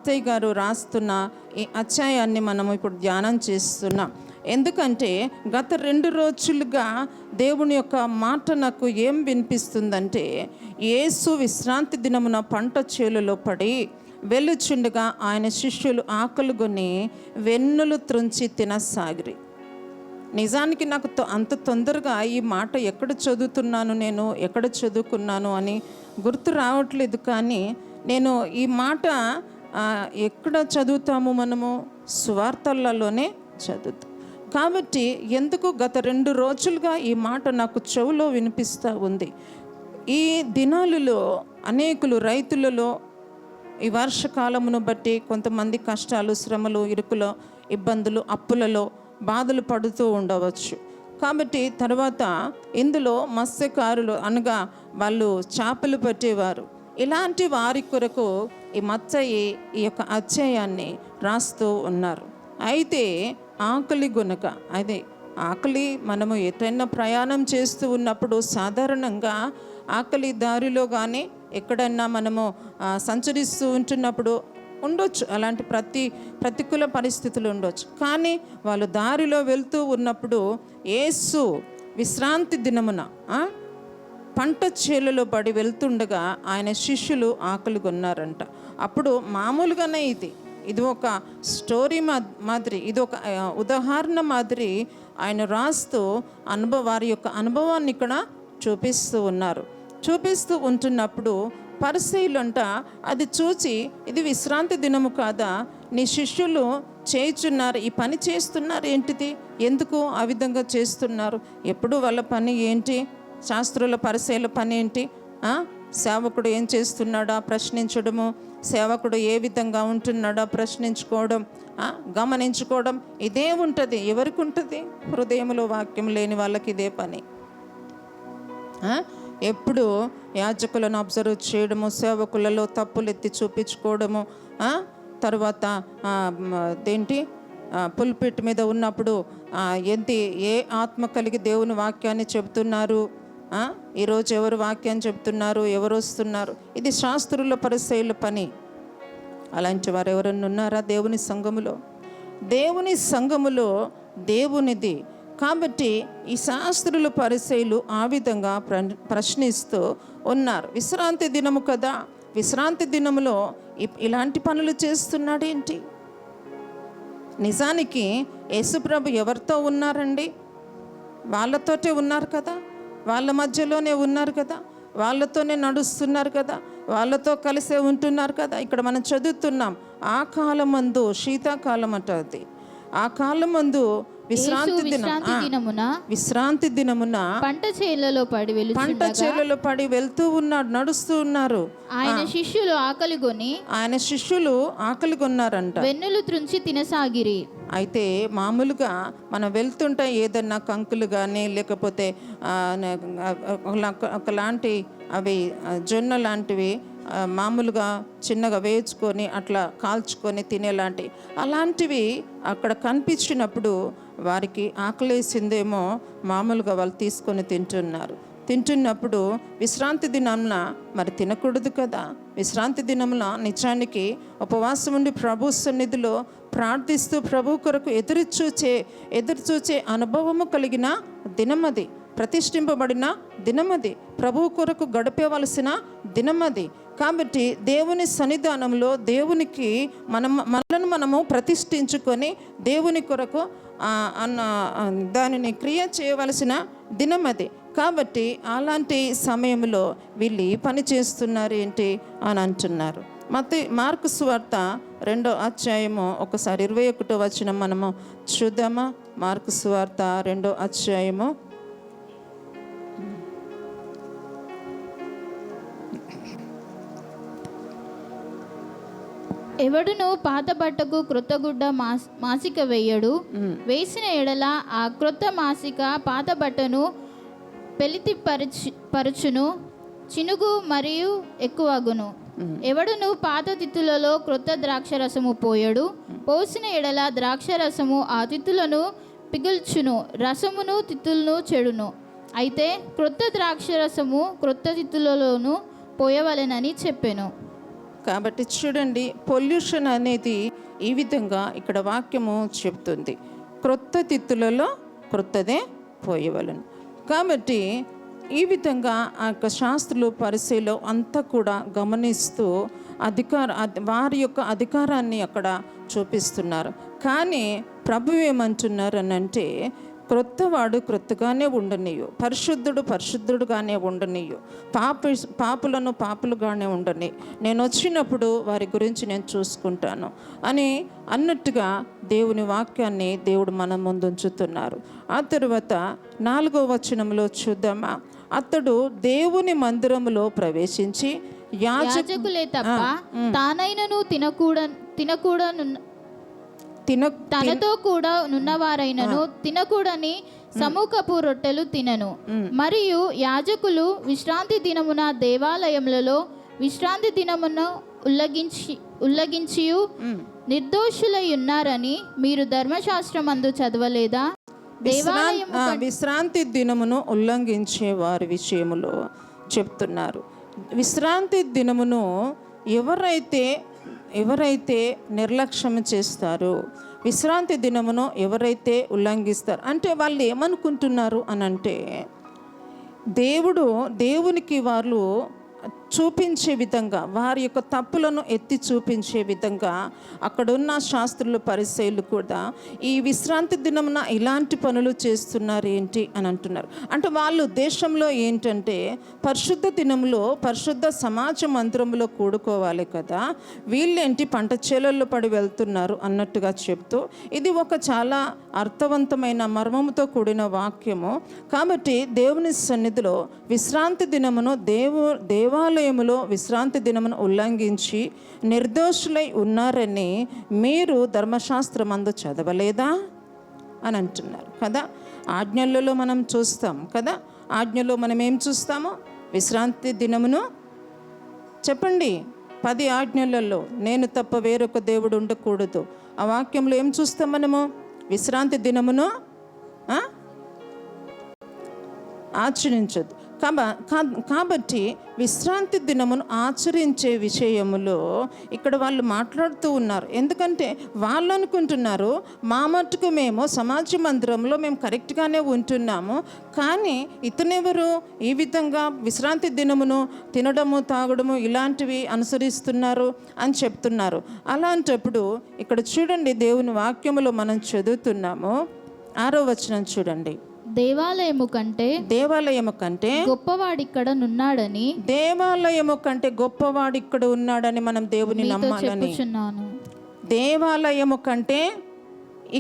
అత్తయ్య గారు రాస్తున్న ఈ అధ్యాయాన్ని మనం ఇప్పుడు ధ్యానం చేస్తున్నాం. ఎందుకంటే గత 2 రోజులుగా దేవుని యొక్క మాట నాకు ఏం వినిపిస్తుందంటే, యేసు విశ్రాంతి దినమున పంట చేలులో పడి వెళ్ళుచుండగా ఆయన శిష్యులు ఆకలిగొని వెన్నులు త్రుంచి తినసాగిరి. నిజానికి నాకు అంత తొందరగా ఈ మాట ఎక్కడ చదువుతున్నాను, నేను ఎక్కడ చదువుకున్నాను అని గుర్తు రావట్లేదు. కానీ నేను ఈ మాట ఎక్కడ చదువుతాము, మనము సువార్తలలోనే చదువుతాం. కాబట్టి ఎందుకు గత 2 రోజులుగా ఈ మాట నాకు చెవులో వినిపిస్తూ ఉంది. ఈ దినాలలో అనేకులు రైతులలో ఈ వర్షకాలమును బట్టి కొంతమంది కష్టాలు, శ్రమలు, ఇరుకులో, ఇబ్బందులు, అప్పులలో బాధలు పడుతూ ఉండవచ్చు. కాబట్టి తర్వాత ఇందులో మత్స్యకారులు అనగా వాళ్ళు చేపలు పట్టేవారు, ఇలాంటి వారి కొరకు ఈ మత్తయి ఈ యొక్క అధ్యాయాన్ని రాస్తూ ఉన్నారు. అయితే ఆకలి గనుక, అదే ఆకలి, మనము ఎటైనా ప్రయాణం చేస్తూ ఉన్నప్పుడు సాధారణంగా ఆకలి దారిలో కానీ ఎక్కడన్నా మనము సంచరిస్తూ ఉంటున్నప్పుడు ఉండొచ్చు, అలాంటి ప్రతికూల పరిస్థితులు ఉండొచ్చు. కానీ వాళ్ళు దారిలో వెళ్తూ ఉన్నప్పుడు యేసు విశ్రాంతి దినమున పంట చేలలో పడి వెళ్తుండగా ఆయన శిష్యులు ఆకలి కొన్నారంట. అప్పుడు మామూలుగానే ఇది ఒక స్టోరీ మాదిరి, ఇది ఒక ఉదాహరణ మాదిరి ఆయన రాస్తూ వారి యొక్క అనుభవాన్ని ఇక్కడ చూపిస్తూ ఉంటున్నప్పుడు పరిసయ్యులంట అది చూచి, ఇది విశ్రాంతి దినము కాదా, నీ శిష్యులు చేయుచున్నారు, ఈ పని చేస్తున్నారు ఏంటిది, ఎందుకు ఆ విధంగా చేస్తున్నారు, ఎప్పుడు వాళ్ళ పని ఏంటి, శాస్త్రుల పరిసయ్యుల పని ఏంటి, సేవకుడు ఏం చేస్తున్నాడా ప్రశ్నించడము, సేవకుడు ఏ విధంగా ఉంటున్నాడా ప్రశ్నించుకోవడం, గమనించుకోవడం, ఇదే ఉంటుంది. ఎవరికి ఉంటుంది? హృదయంలో వాక్యం లేని వాళ్ళకి ఇదే పని. ఎప్పుడు యాజకులను అబ్జర్వ్ చేయడము, సేవకులలో తప్పులు ఎత్తి చూపించుకోవడము, తర్వాత పుల్పిట్ మీద ఉన్నప్పుడు ఏ ఆత్మ కలిగి దేవుని వాక్యాన్ని చెబుతున్నారు, ఈరోజు ఎవరు వాక్యాన్ని చెబుతున్నారు, ఎవరు వస్తున్నారు, ఇది శాస్త్రుల పరిసయ్యుల పని. అలాంటి వారు ఎవరన్నా ఉన్నారా దేవుని సంఘములో? దేవునిది. కాబట్టి ఈ శాస్త్రుల పరిసయ్యులు ఆ విధంగా ప్రశ్నిస్తూ ఉన్నారు. విశ్రాంతి దినము కదా, విశ్రాంతి దినములో ఇలాంటి పనులు చేస్తున్నాడేంటి? నిజానికి యేసుప్రభు ఎవరితో ఉన్నారండి? వాళ్ళతోటే ఉన్నారు కదా, వాళ్ళ మధ్యలోనే ఉన్నారు కదా, వాళ్ళతోనే నడుస్తున్నారు కదా, వాళ్ళతో కలిసే ఉంటున్నారు కదా. ఇక్కడ మనం చదువుతున్నాం, ఆ కాలమందు, శీతాకాలం అంటది, ఆ కాలమందు విశ్రాంతి దినమున పంట చేలలో పడి వెళ్తూ ఉన్నాడు, నడుస్తూ ఉన్నారు. ఆయన శిష్యులు ఆకలి కొన్నారంట, వెన్నులు త్రుంచి తినసాగిరి. అయితే మామూలుగా మనం వెళ్తుంటే ఏదన్నా కంకులు కానీ లేకపోతే ఒకలాంటి అవి జొన్న లాంటివి మామూలుగా చిన్నగా వేయించుకొని అట్లా కాల్చుకొని తినేలాంటి అలాంటివి అక్కడ కనిపించినప్పుడు వారికి ఆకలేసిందేమో, మామూలుగా వాళ్ళు తీసుకొని తింటున్నప్పుడు విశ్రాంతి దినంన మరి తినకూడదు కదా. విశ్రాంతి దినంలో నిజానికి ఉపవాసం ఉండి ప్రభు సన్నిధిలో ప్రార్థిస్తూ ప్రభు కొరకు ఎదురుచూచే అనుభవము కలిగిన దినమది, ప్రతిష్ఠింపబడిన దినమది, ప్రభు కొరకు గడిపేవలసిన దినమది. కాబట్టి దేవుని సన్నిధానంలో దేవునికి మనము ప్రతిష్ఠించుకొని దేవుని కొరకు దానిని క్రియ చేయవలసిన దినమది. కాబట్టి అలాంటి సమయంలో వీళ్ళు పని చేస్తున్నారు ఏంటి అని అంటున్నారు. మార్కు సువార్త 2వ అధ్యాయము ఒకసారి 21వ వచనం మనము చూద్దామా? మార్కు సువార్త 2వ అధ్యాయము. ఎవడును పాత బట్టకు క్రొత్త గుడ్డ మాసిక వేయడు, వేసిన ఎడల ఆ క్రొత్త మాసిక పాత బట్టను పెలితి పరచును, చినుగు మరియు ఎక్కువగును. ఎవడును పాత తిత్తులలో క్రొత్త ద్రాక్షరసము పోయడు, పోసిన ఎడల ద్రాక్షరసము ఆ తిత్తులను పిగుల్చును, రసమును తిత్తులను చెడును. అయితే క్రొత్త ద్రాక్షరసము క్రొత్త తిత్తులలోను పోయవలెనని చెప్పెను. కాబట్టి చూడండి, పొల్యూషన్ అనేది ఈ విధంగా ఇక్కడ వాక్యము చెప్తుంది, క్రొత్త తిత్తులలో క్రొత్తదే పోయవలను. కాబట్టి ఈ విధంగా ఆ యొక్క శాస్త్రులు పరిశీలో అంతా కూడా గమనిస్తూ వారి యొక్క అధికారాన్ని అక్కడ చూపిస్తున్నారు. కానీ ప్రభు ఏమంటున్నారు అనంటే, క్రొత్తవాడు క్రొత్తగానే ఉండనీయు, పరిశుద్ధుడు పరిశుద్ధుడుగానే ఉండనీయు, పాపులను పాపులుగానే ఉండని, నేను వచ్చినప్పుడు వారి గురించి నేను చూసుకుంటాను అని అన్నట్టుగా దేవుని వాక్యాన్ని దేవుడు మన ముందు ఉంచుతున్నారు. ఆ తరువాత 4వ వచనంలో చూద్దామా, అతడు దేవుని మందిరములో ప్రవేశించి యాజకులే తప్ప తానైనను తనతో కూడా నున్నవారైనను తినకూడని సముఖపు రొట్టెలు తినను. మరియు యాజకులు విశ్రాంతి దినమున దేవాలయములలో విశ్రాంతి దినమును ఉల్లంఘించి నిర్దోషులై ఉన్నారని మీరు ధర్మశాస్త్రమందు చదవలేదా? విశ్రాంతి దినమును ఉల్లంఘించే వారి విషయములో చెప్తున్నారు. విశ్రాంతి దినమును ఎవరైతే నిర్లక్ష్యం చేస్తారో, విశ్రాంతి దినమును ఎవరైతే ఉల్లంఘిస్తారు అంటే వాళ్ళు ఏమనుకుంటున్నారు అనంటే, దేవునికి వాళ్ళు చూపించే విధంగా, వారి యొక్క తప్పులను ఎత్తి చూపించే విధంగా అక్కడున్న శాస్త్రులు పరిచయులు కూడా ఈ విశ్రాంతి దినమున ఇలాంటి పనులు చేస్తున్నారు ఏంటి అని అంటున్నారు. అంటే వాళ్ళు దేశంలో ఏంటంటే పరిశుద్ధ దినంలో పరిశుద్ధ సమాజ మందిరంలో కూడుకోవాలి కదా, వీళ్ళేంటి పంట చేలల్లో పడి వెళ్తున్నారు అన్నట్టుగా చెప్తూ, ఇది ఒక చాలా అర్థవంతమైన మర్మముతో కూడిన వాక్యము. కాబట్టి దేవుని సన్నిధిలో విశ్రాంతి దినమును దేవాలయములో విశ్రాంతి దినమును ఉల్లంఘించి నిర్దోషులై ఉన్నారని మీరు ధర్మశాస్త్రమందు చదవలేదా అని అంటున్నారు కదా. ఆజ్ఞలలో మనం చూస్తాం కదా, ఆజ్ఞలో మనం ఏం చూస్తామో, విశ్రాంతి దినమును చెప్పండి, 10 ఆజ్ఞలలో నేను తప్ప వేరొక దేవుడు ఉండకూడదు. ఆ వాక్యంలో ఏం చూస్తాం మనము? విశ్రాంతి దినమును ఆచరించదు. కాబట్టి విశ్రాంతి దినమును ఆచరించే విషయములో ఇక్కడ వాళ్ళు మాట్లాడుతూ ఉన్నారు. ఎందుకంటే వాళ్ళు అనుకుంటున్నారు, మా మట్టుకు మేము సమాజ మందిరంలో మేము కరెక్ట్గానే ఉంటున్నాము, కానీ ఇతనెవరు ఈ విధంగా విశ్రాంతి దినమును తినడము తాగడము ఇలాంటివి అనుసరిస్తున్నారు అని చెప్తున్నారు. అలాంటప్పుడు ఇక్కడ చూడండి, దేవుని వాక్యములో మనం చదువుతున్నాము, 6వ వచనం చూడండి. దేవాలయము కంటే గొప్పవాడిక్కడ ఉన్నాడని మనం దేవుని నమ్మాలని. దేవాలయము కంటే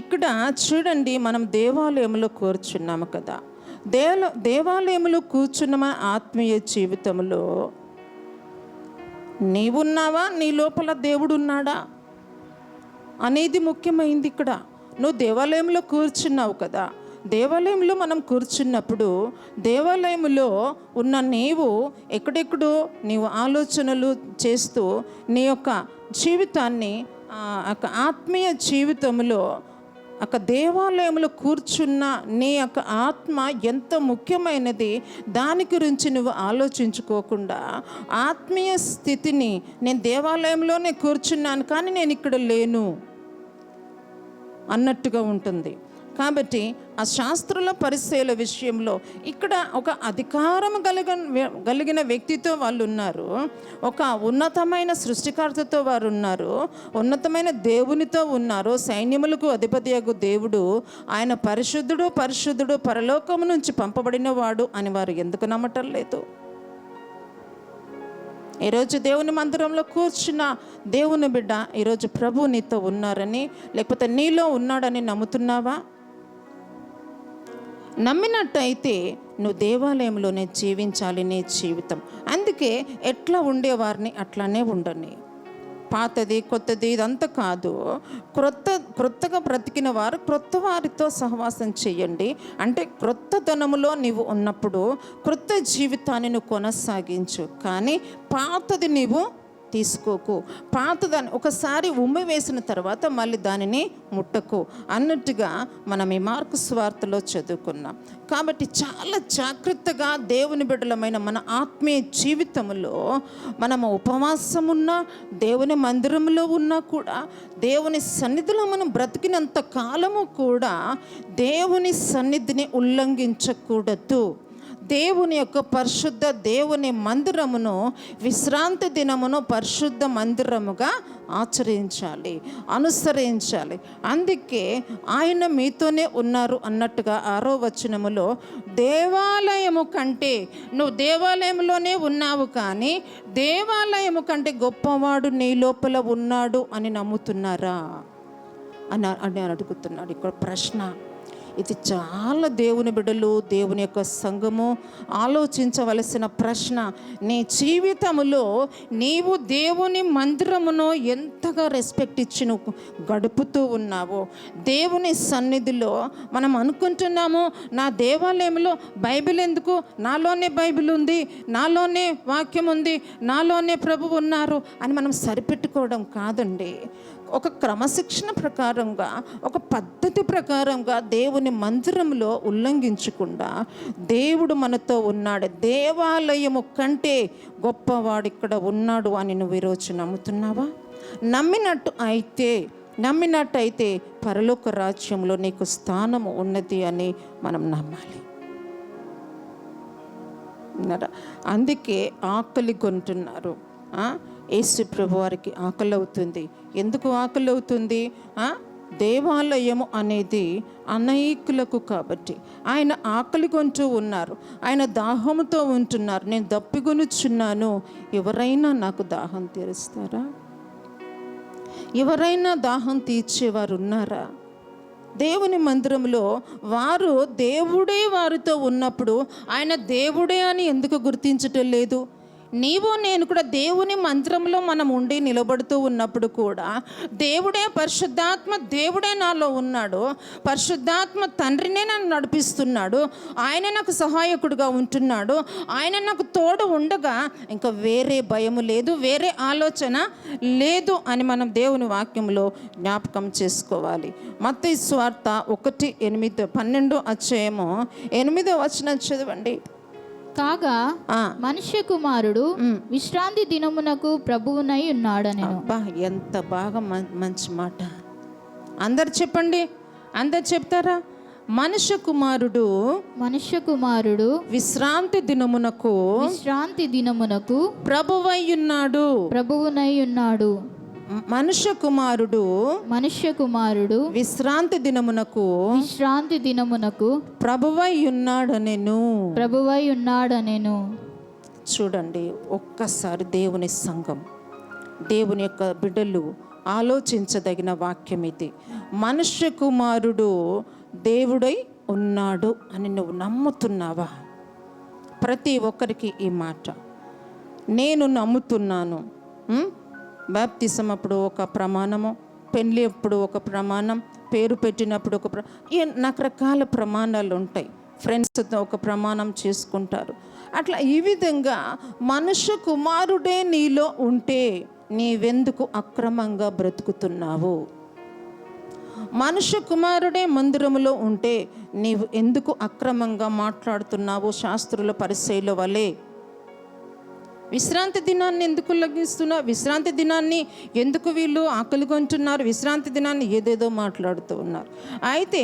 ఇక్కడ చూడండి, మనం దేవాలయంలో కూర్చున్నాము కదా, దేవాలయంలో కూర్చున్న మన ఆత్మీయ జీవితంలో నీవున్నావా, నీ లోపల దేవుడు ఉన్నాడా అనేది ముఖ్యమైంది. ఇక్కడ నువ్వు దేవాలయంలో కూర్చున్నావు కదా, దేవాలయంలో మనం కూర్చున్నప్పుడు దేవాలయంలో ఉన్న నీవు ఎక్కడెక్కడో నీవు ఆలోచనలు చేస్తూ నీ యొక్క జీవితాన్ని ఆత్మీయ జీవితంలో దేవాలయంలో కూర్చున్న నీ యొక్క ఆత్మ ఎంత ముఖ్యమైనది దాని గురించి నువ్వు ఆలోచించుకోకుండా ఆత్మీయ స్థితిని, నేను దేవాలయంలోనే కూర్చున్నాను కానీ నేను ఇక్కడ లేను అన్నట్టుగా ఉంటుంది. కాబట్టి ఆ శాస్త్రుల పరిచయాల విషయంలో ఇక్కడ ఒక అధికారం కలిగిన వ్యక్తితో వాళ్ళు ఉన్నారు, ఒక ఉన్నతమైన సృష్టికర్తతో వారు ఉన్నారు, ఉన్నతమైన దేవునితో ఉన్నారు, సైన్యములకు అధిపతియగు దేవుడు ఆయన పరిశుద్ధుడు పరిశుద్ధుడు పరలోకము నుంచి పంపబడిన వాడు అని వారు ఎందుకు నమ్మటం లేదు? ఈరోజు దేవుని మందిరంలో కూర్చున్న దేవుని బిడ్డ, ఈరోజు ప్రభు నీతో ఉన్నారని లేకపోతే నీలో ఉన్నాడని నమ్ముతున్నావా? నమ్మినట్టయితే నువ్వు దేవాలయంలోనే జీవించాలి నీ జీవితం. అందుకే ఎట్లా ఉండేవారిని అట్లానే ఉండని, పాతది కొత్తది ఇదంతా కాదు, క్రొత్తగా బ్రతికిన వారు క్రొత్త వారితో సహవాసం చేయండి. అంటే క్రొత్తదనములో నీవు ఉన్నప్పుడు క్రొత్త జీవితాన్ని నువ్వు కొనసాగించు, కానీ పాతది నీవు తీసుకోకు, పాతదాన్ని ఒకసారి ఉమ్మి వేసిన తర్వాత మళ్ళీ దానిని ముట్టకు అన్నట్టుగా మనం ఈ మార్కు సువార్తలో చదువుకున్నాం. కాబట్టి చాలా జాగ్రత్తగా దేవుని బిడ్డలమైన మన ఆత్మీయ జీవితంలో మనము ఉపవాసం ఉన్నా, దేవుని మందిరంలో ఉన్నా కూడా, దేవుని సన్నిధిలో మనం బ్రతికినంత కాలము కూడా దేవుని సన్నిధిని ఉల్లంఘించకూడదు. దేవుని యొక్క పరిశుద్ధ దేవుని మందిరమును విశ్రాంతి దినమును పరిశుద్ధ మందిరముగా ఆచరించాలి, అనుసరించాలి. అందుకే ఆయన మీతోనే ఉన్నారు అన్నట్టుగా 6వ వచనములో, దేవాలయము కంటే, నువ్వు దేవాలయంలోనే ఉన్నావు కానీ దేవాలయము కంటే గొప్పవాడు నీ లోపల ఉన్నాడు అని నమ్ముతున్నారా అని అడుగుతున్నాడు. ఇక్కడ ప్రశ్న. ఇది చాలా దేవుని బిడ్డలు, దేవుని యొక్క సంఘము ఆలోచించవలసిన ప్రశ్న. నీ జీవితంలో నీవు దేవుని మందిరమును ఎంతగా రెస్పెక్ట్ ఇచ్చి నువ్వు గడుపుతూ ఉన్నావో, దేవుని సన్నిధిలో మనం అనుకుంటున్నాము, నా దేవాలయంలో బైబిల్ ఎందుకు, నాలోనే బైబిల్ ఉంది, నాలోనే వాక్యం ఉంది, నాలోనే ప్రభువు ఉన్నారు అని మనం సరిపెట్టుకోవడం కాదండి. ఒక క్రమశిక్షణ ప్రకారంగా, ఒక పద్ధతి ప్రకారంగా దేవుని మందిరంలో ఉల్లంఘించకుండా దేవుడు మనతో ఉన్నాడు, దేవాలయము కంటే గొప్పవాడు ఇక్కడ ఉన్నాడు అని నువ్వు ఈరోజు నమ్ముతున్నావా? నమ్మినట్టయితే పరలోక రాజ్యంలో నీకు స్థానము ఉన్నది అని మనం నమ్మాలి. అందుకే ఆకలి కొంటున్నారు. యేసు ప్రభు వారికి ఆకలి అవుతుంది. ఎందుకు ఆకలి అవుతుంది? దేవాలయము అనేది అనేకులకు కాబట్టి ఆయన ఆకలి కొంటూ ఉన్నారు, ఆయన దాహంతో ఉంటున్నారు. నేను దప్పిగొనుచున్నాను, ఎవరైనా నాకు దాహం తీరుస్తారా? ఎవరైనా దాహం తీర్చేవారు ఉన్నారా? దేవుని మందిరంలో వారు దేవుడే వారితో ఉన్నప్పుడు ఆయన దేవుడే అని ఎందుకు గుర్తించటం లేదు? నీవు నేను కూడా దేవుని మందిరంలో మనం ఉండి నిలబడుతూ ఉన్నప్పుడు కూడా దేవుడే, పరిశుద్ధాత్మ దేవుడే నాలో ఉన్నాడు, పరిశుద్ధాత్మ తండ్రినే నన్ను నడిపిస్తున్నాడు, ఆయన నాకు సహాయకుడిగా ఉంటున్నాడు, ఆయన నాకు తోడు ఉండగా ఇంకా వేరే భయము లేదు, వేరే ఆలోచన లేదు అని మనం దేవుని వాక్యంలో జ్ఞాపకం చేసుకోవాలి. మత్తయి సువార్త 1:8-12 అధ్యాయము 8వ వచనం చదవండి. కాగా మనుష్య కుమారుడు విశ్రాంతి దినమునకు ప్రభువునై ఉన్నాడనెను. ఎంత బాగా మంచి మాట. అందరు చెప్పండి, అందరు చెప్తారా? మనుష్య కుమారుడు విశ్రాంతి దినమునకు ప్రభువై ఉన్నాడు. మనుష్య కుమారుడు విశ్రాంతి దినమునకు ప్రభువై ఉన్నాడనెను. చూడండి, ఒక్కసారి దేవుని సంఘం, దేవుని యొక్క బిడ్డలు ఆలోచించదగిన వాక్యం ఇది. మనుష్య కుమారుడు దేవుడై ఉన్నాడు అని నువ్వు నమ్ముతున్నావా? ప్రతి ఒక్కరికి ఈ మాట నేను నమ్ముతున్నాను. బాప్తిసం అప్పుడు ఒక ప్రమాణము, పెళ్ళి అప్పుడు ఒక ప్రమాణం, పేరు పెట్టినప్పుడు ఒక రకరకాల ప్రమాణాలు ఉంటాయి. ఫ్రెండ్స్తో ఒక ప్రమాణం చేసుకుంటారు. అట్లా ఈ విధంగా మనుష్య కుమారుడే నీలో ఉంటే నీవెందుకు అక్రమంగా బ్రతుకుతున్నావు? మనుష్య కుమారుడే మందిరములో ఉంటే నీవు ఎందుకు అక్రమంగా మాట్లాడుతున్నావు? శాస్త్రుల పరిచయుల వలె విశ్రాంతి దినాన్ని ఎందుకు ఉల్లంఘిస్తున్నారు? విశ్రాంతి దినాన్ని ఎందుకు వీళ్ళు ఆకలి కొంటున్నారు? విశ్రాంతి దినాన్ని ఏదేదో మాట్లాడుతూ ఉన్నారు. అయితే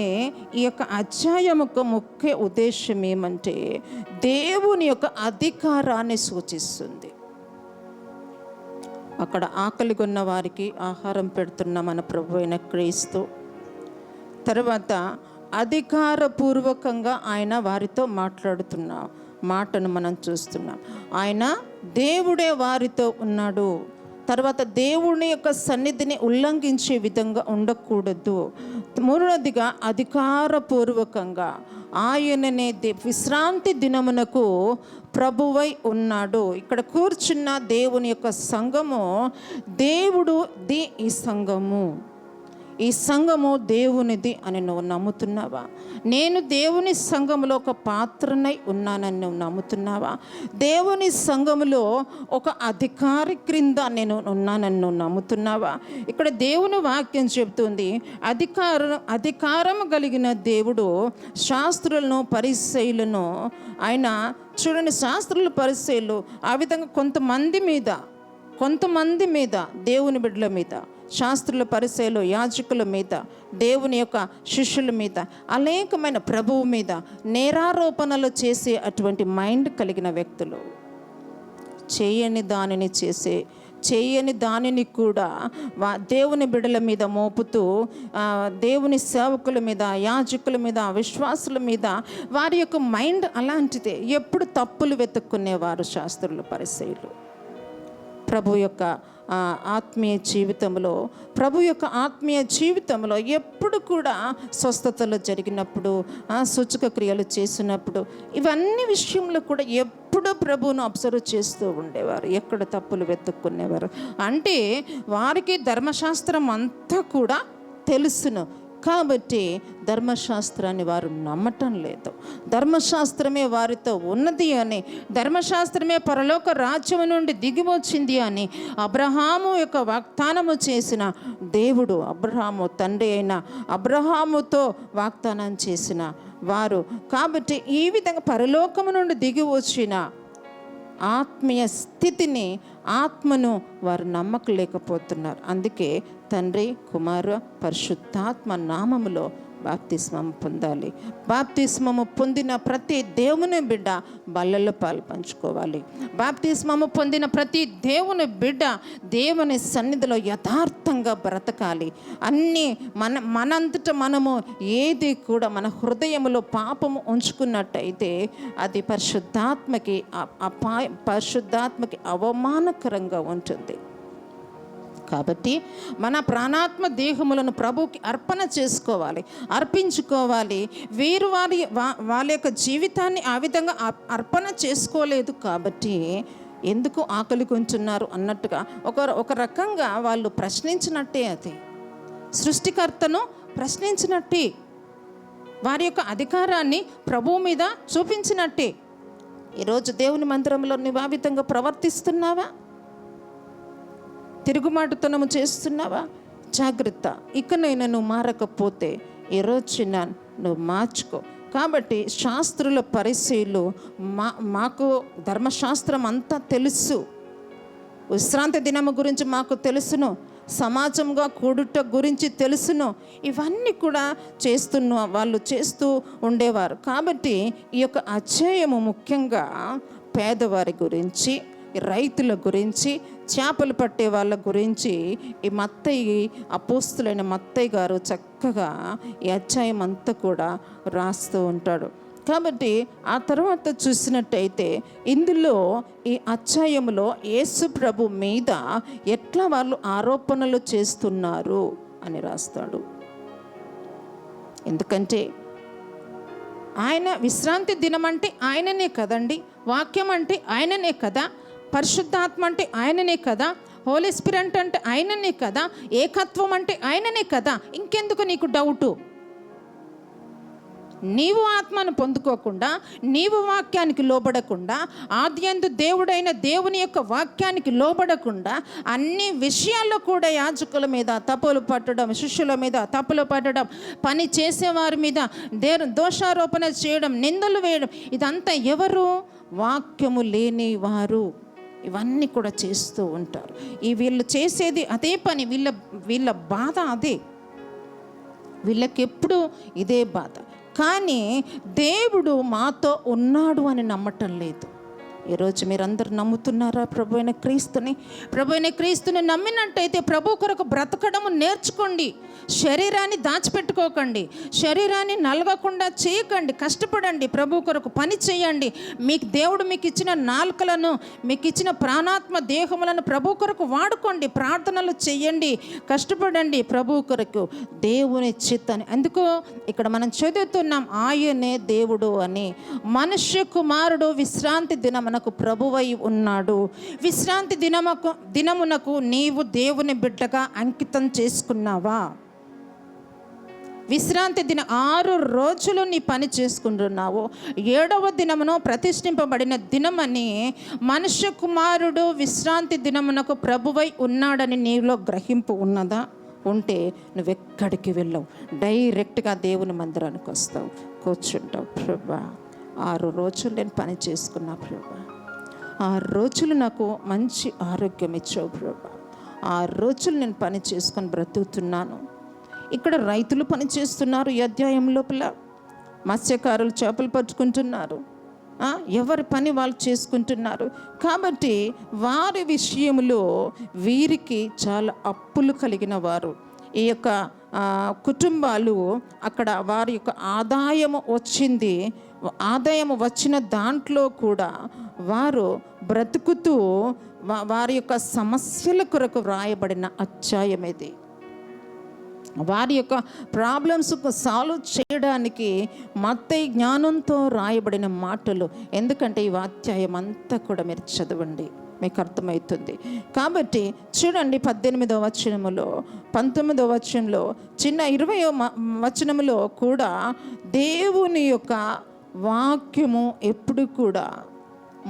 ఈ యొక్క అధ్యాయం యొక్క ముఖ్య ఉద్దేశం ఏమంటే దేవుని యొక్క అధికారాన్ని సూచిస్తుంది. అక్కడ ఆకలి కొన్న వారికి ఆహారం పెడుతున్న మన ప్రభు అయిన క్రీస్తు, తర్వాత అధికారపూర్వకంగా ఆయన వారితో మాట్లాడుతున్న మాటను మనం చూస్తున్నాం. ఆయన దేవుడే వారితో ఉన్నాడు. తర్వాత దేవుని యొక్క సన్నిధిని ఉల్లంఘించే విధంగా ఉండకూడదు. మూడవదిగా అధికారపూర్వకంగా ఆయననే విశ్రాంతి దినమునకు ప్రభువై ఉన్నాడు. ఇక్కడ కూర్చున్న దేవుని యొక్క సంఘము, దేవుడు ఈ సంఘము. ఈ సంఘము దేవునిది అని నువ్వు నమ్ముతున్నావా? నేను దేవుని సంఘములో ఒక పాత్రనై ఉన్నానని నువ్వు నమ్ముతున్నావా? దేవుని సంఘములో ఒక అధికారి క్రింద నేను ఉన్నానని నువ్వు నమ్ముతున్నావా? ఇక్కడ దేవుని వాక్యం చెబుతుంది, అధికారం కలిగిన దేవుడు శాస్త్రులను పరిసయ్యులను ఆయన చూడండి, శాస్త్రులు పరిసయ్యులు ఆ విధంగా కొంతమంది మీద దేవుని బిడ్డల మీద, శాస్త్రుల పరిసయ్యులు యాజకుల మీద, దేవుని యొక్క శిష్యుల మీద, అనేకమైన ప్రభువు మీద నేరారోపణలు చేసే అటువంటి మైండ్ కలిగిన వ్యక్తులు, చేయని దానిని కూడా దేవుని బిడ్డల మీద మోపుతూ, దేవుని సేవకుల మీద, యాజకుల మీద, విశ్వాసుల మీద వారి యొక్క మైండ్ అలాంటిదే. ఎప్పుడు తప్పులు వెతుక్కునేవారు శాస్త్రులు పరిసయ్యులు. ప్రభు యొక్క ఆత్మీయ జీవితంలో ఎప్పుడు కూడా స్వస్థతలు జరిగినప్పుడు, సూచక క్రియలు చేసినప్పుడు, ఇవన్నీ విషయంలో కూడా ఎప్పుడూ ప్రభువును అబ్జర్వ్ చేస్తూ ఉండేవారు. ఎక్కడ తప్పులు వెతుక్కునేవారు అంటే వారికి ధర్మశాస్త్రం అంతా కూడా తెలుసును. కాబట్టి ధర్మశాస్త్రాన్ని వారు నమ్మటం లేదు. ధర్మశాస్త్రమే వారితో ఉన్నది అని, ధర్మశాస్త్రమే పరలోక రాజ్యం నుండి దిగి వచ్చింది అని అబ్రహాము యొక్క వాగ్దానము చేసిన దేవుడు, అబ్రహాము తండ్రి అయిన అబ్రహాముతో వాగ్దానం చేసిన వారు. కాబట్టి ఈ విధంగా పరలోకము నుండి దిగి వచ్చిన ఆత్మీయ స్థితిని, ఆత్మను వారు నమ్మకలేకపోతున్నారు. అందుకే తండ్రి, కుమార, పరిశుద్ధాత్మ నామములో బాప్తిస్మము పొందాలి. బాప్తిస్మము పొందిన ప్రతి దేవుని బిడ్డ బల్లల పాలు పంచుకోవాలి. బాప్తిస్మము పొందిన ప్రతి దేవుని బిడ్డ దేవుని సన్నిధిలో యథార్థంగా బ్రతకాలి. అన్నీ మనంతట మనము ఏది కూడా మన హృదయంలో పాపము ఉంచుకున్నట్టయితే అది పరిశుద్ధాత్మకి అవమానకరంగా ఉంటుంది. కాబట్టి మన ప్రాణాత్మ దేహములను ప్రభువుకి అర్పించుకోవాలి. వీరు వాళ్ళ యొక్క జీవితాన్ని ఆ విధంగా అర్పణ చేసుకోలేదు కాబట్టి ఎందుకు ఆకలి కొంచున్నారు అన్నట్టుగా ఒక రకంగా వాళ్ళు ప్రశ్నించినట్టే, అది సృష్టికర్తను ప్రశ్నించినట్టే, వారి యొక్క అధికారాన్ని ప్రభువు మీద చూపించినట్టే. ఈరోజు దేవుని మందిరంలో నువ్వు ఆ విధంగా ప్రవర్తిస్తున్నావా? తిరుగుమాటుతనము చేస్తున్నావా? జాగ్రత్త. ఇకనైనా నువ్వు మారకపోతే ఈరోజు నువ్వు మార్చుకో. కాబట్టి శాస్త్రుల పరిసయ్యులు, మాకు ధర్మశాస్త్రం అంతా తెలుసు, విశ్రాంతి దినము గురించి మాకు తెలుసును, సమాజంగా కూడుట గురించి తెలుసును, ఇవన్నీ కూడా వాళ్ళు చేస్తూ ఉండేవారు. కాబట్టి ఈ యొక్క అధ్యాయము ముఖ్యంగా పేదవారి గురించి, రైతుల గురించి, చేపలు పట్టే వాళ్ళ గురించి ఈ అపోస్తులైన మత్తయి గారు చక్కగా ఈ అధ్యాయం అంతా కూడా రాస్తూ ఉంటాడు. కాబట్టి ఆ తర్వాత చూసినట్టయితే ఇందులో ఈ అధ్యాయంలో యేసు ప్రభు మీద ఎట్లా వాళ్ళు ఆరోపణలు చేస్తున్నారు అని రాస్తాడు. ఎందుకంటే ఆయన విశ్రాంతి దినం అంటే ఆయననే కదండి, వాక్యం అంటే ఆయననే కదా, పరిశుద్ధాత్మ అంటే ఆయననే కదా, హోలీ స్పిరిట్ అంటే ఆయననే కదా, ఏకత్వం అంటే ఆయననే కదా. ఇంకెందుకు నీకు డౌటు? నీవు ఆత్మను పొందుకోకుండా, నీవు వాక్యానికి లోబడకుండా, ఆద్యందు దేవుడైన దేవుని యొక్క వాక్యానికి లోబడకుండా అన్ని విషయాల్లో కూడా యాజకుల మీద తప్పులు పట్టడం, శిష్యుల మీద తప్పులు పట్టడం, పని చేసేవారి మీద దోషారోపణ చేయడం, నిందలు వేయడం, ఇదంతా ఎవరు? వాక్యము లేని వారు ఇవన్నీ కూడా చేస్తూ ఉంటారు. వీళ్ళు చేసేది అదే పని, వీళ్ళ బాధ అదే, వీళ్ళకెప్పుడు ఇదే బాధ. కానీ దేవుడు మాతో ఉన్నాడు అని నమ్మటం లేదు. ఈరోజు మీరందరూ నమ్ముతున్నారా ప్రభు అయిన క్రీస్తుని నమ్మినట్టయితే ప్రభు కొరకు బ్రతకడము నేర్చుకోండి. శరీరాన్ని దాచిపెట్టుకోకండి, శరీరాన్ని నలగకుండా చేయకండి, కష్టపడండి, ప్రభు కొరకు పని చేయండి. దేవుడు మీకు ఇచ్చిన నాలుకలను, మీకు ఇచ్చిన ప్రాణాత్మ దేహములను ప్రభు కొరకు వాడుకోండి, ప్రార్థనలు చేయండి, కష్టపడండి ప్రభు కొరకు, దేవుని చిత్తాన్ని. అందుకు ఇక్కడ మనం చదువుతున్నాం, ఆయనే దేవుడు అని. మనుష్య కుమారుడు విశ్రాంతి దినమున ప్రభువై ఉన్నాడు. విశ్రాంతి దినమునకు నీవు దేవుని బిడ్డగా అంకితం చేసుకున్నావా? విశ్రాంతి దిన 6 రోజులు నీ పని చేసుకుంటున్నావు, 7వ దినమును ప్రతిష్ఠింపబడిన దినమని మనుష్య కుమారుడు విశ్రాంతి దినమునకు ప్రభువై ఉన్నాడని నీలో గ్రహింపు ఉన్నదా? ఉంటే నువ్వెక్కడికి వెళ్ళవు, డైరెక్ట్గా దేవుని మందిరానికి వస్తావు, కూర్చుంటావు. ప్రభా 6 రోజులు నేను పని చేసుకున్నా ప్రభా, 6 రోజులు నాకు మంచి ఆరోగ్యం ఇచ్చావు ప్రభా, 6 రోజులు నేను పని చేసుకొని బ్రతుకుతున్నాను. ఇక్కడ రైతులు పని చేస్తున్నారు, ఈ అధ్యాయం లోపల మత్స్యకారులు చేపలు పట్టుకుంటున్నారు, ఎవరి పని వాళ్ళు చేసుకుంటున్నారు. కాబట్టి వారి విషయంలో వీరికి చాలా అప్పులు కలిగిన వారు. ఈ యొక్క కుటుంబాలు అక్కడ వారి యొక్క ఆదాయం వచ్చిన దాంట్లో కూడా వారు బ్రతుకుతూ వారి యొక్క సమస్యల కొరకు వ్రాయబడిన అధ్యాయం ఇది. వారి యొక్క ప్రాబ్లమ్స్కు సాల్వ్ చేయడానికి మత్తయి జ్ఞానంతో రాయబడిన మాటలు. ఎందుకంటే ఈ అధ్యాయం అంతా కూడా మీరు చదవండి, మీకు అర్థమవుతుంది. కాబట్టి చూడండి 18వ వచనములో, 19వ వచనంలో, చిన్న 20వ వచనములో కూడా దేవుని యొక్క వాక్యము ఎప్పుడు కూడా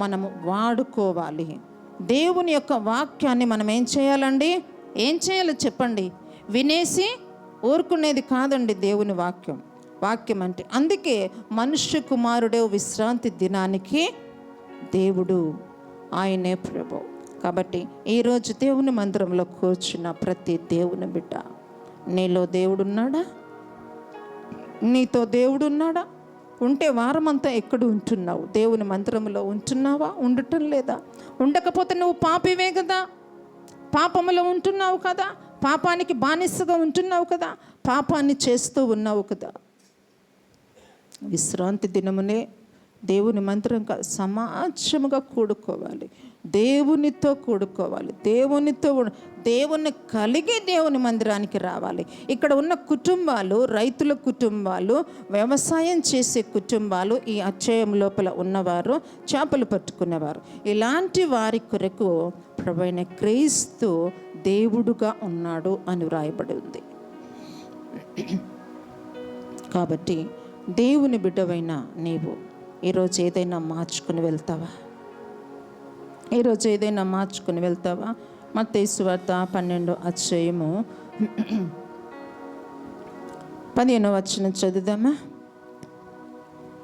మనము వాడుకోవాలి. దేవుని యొక్క వాక్యాన్ని మనం ఏం చేయాలండి? ఏం చేయాలో చెప్పండి? వినేసి ఊరుకునేది కాదండి దేవుని వాక్యం అంటే. అందుకే మనుష్య కుమారుడే విశ్రాంతి దినానికి దేవుడు, ఆయనే ప్రభు. కాబట్టి ఈరోజు దేవుని మందిరంలో కూర్చున్న ప్రతి దేవుని బిడ్డ, నీలో దేవుడున్నాడా? నీతో దేవుడున్నాడా? ఉంటే వారమంతా ఎక్కడ ఉంటున్నావు? దేవుని మందిరంలో ఉంటున్నావా? ఉండటం లేదా? ఉండకపోతే నువ్వు పాపివే కదా, పాపములో ఉంటున్నావు కదా, పాపానికి బానిసగా ఉంటున్నావు కదా, పాపాన్ని చేస్తూ ఉన్నావు కదా. విశ్రాంతి దినమునే దేవుని మందిరం సమాజముగా కూడుకోవాలి, దేవునితో కూడుకోవాలి, దేవుని కలిగి దేవుని మందిరానికి రావాలి. ఇక్కడ ఉన్న కుటుంబాలు, రైతుల కుటుంబాలు, వ్యవసాయం చేసే కుటుంబాలు, ఈ అధ్యాయం లోపల ఉన్నవారు, చేపలు పట్టుకునేవారు, ఇలాంటి వారి కొరకు ప్రభువైన క్రీస్తు దేవుడుగా ఉన్నాడు అని వ్రాయబడి ఉంది. కాబట్టి దేవుని బిడ్డవైన నీవు ఈరోజు ఏదైనా మార్చుకుని వెళ్తావా? ఈరోజు ఏదైనా మార్చుకుని వెళ్తావా? మత్తయి సువార్త 12వ అధ్యాయము 15వ వచనం చదువుదామా?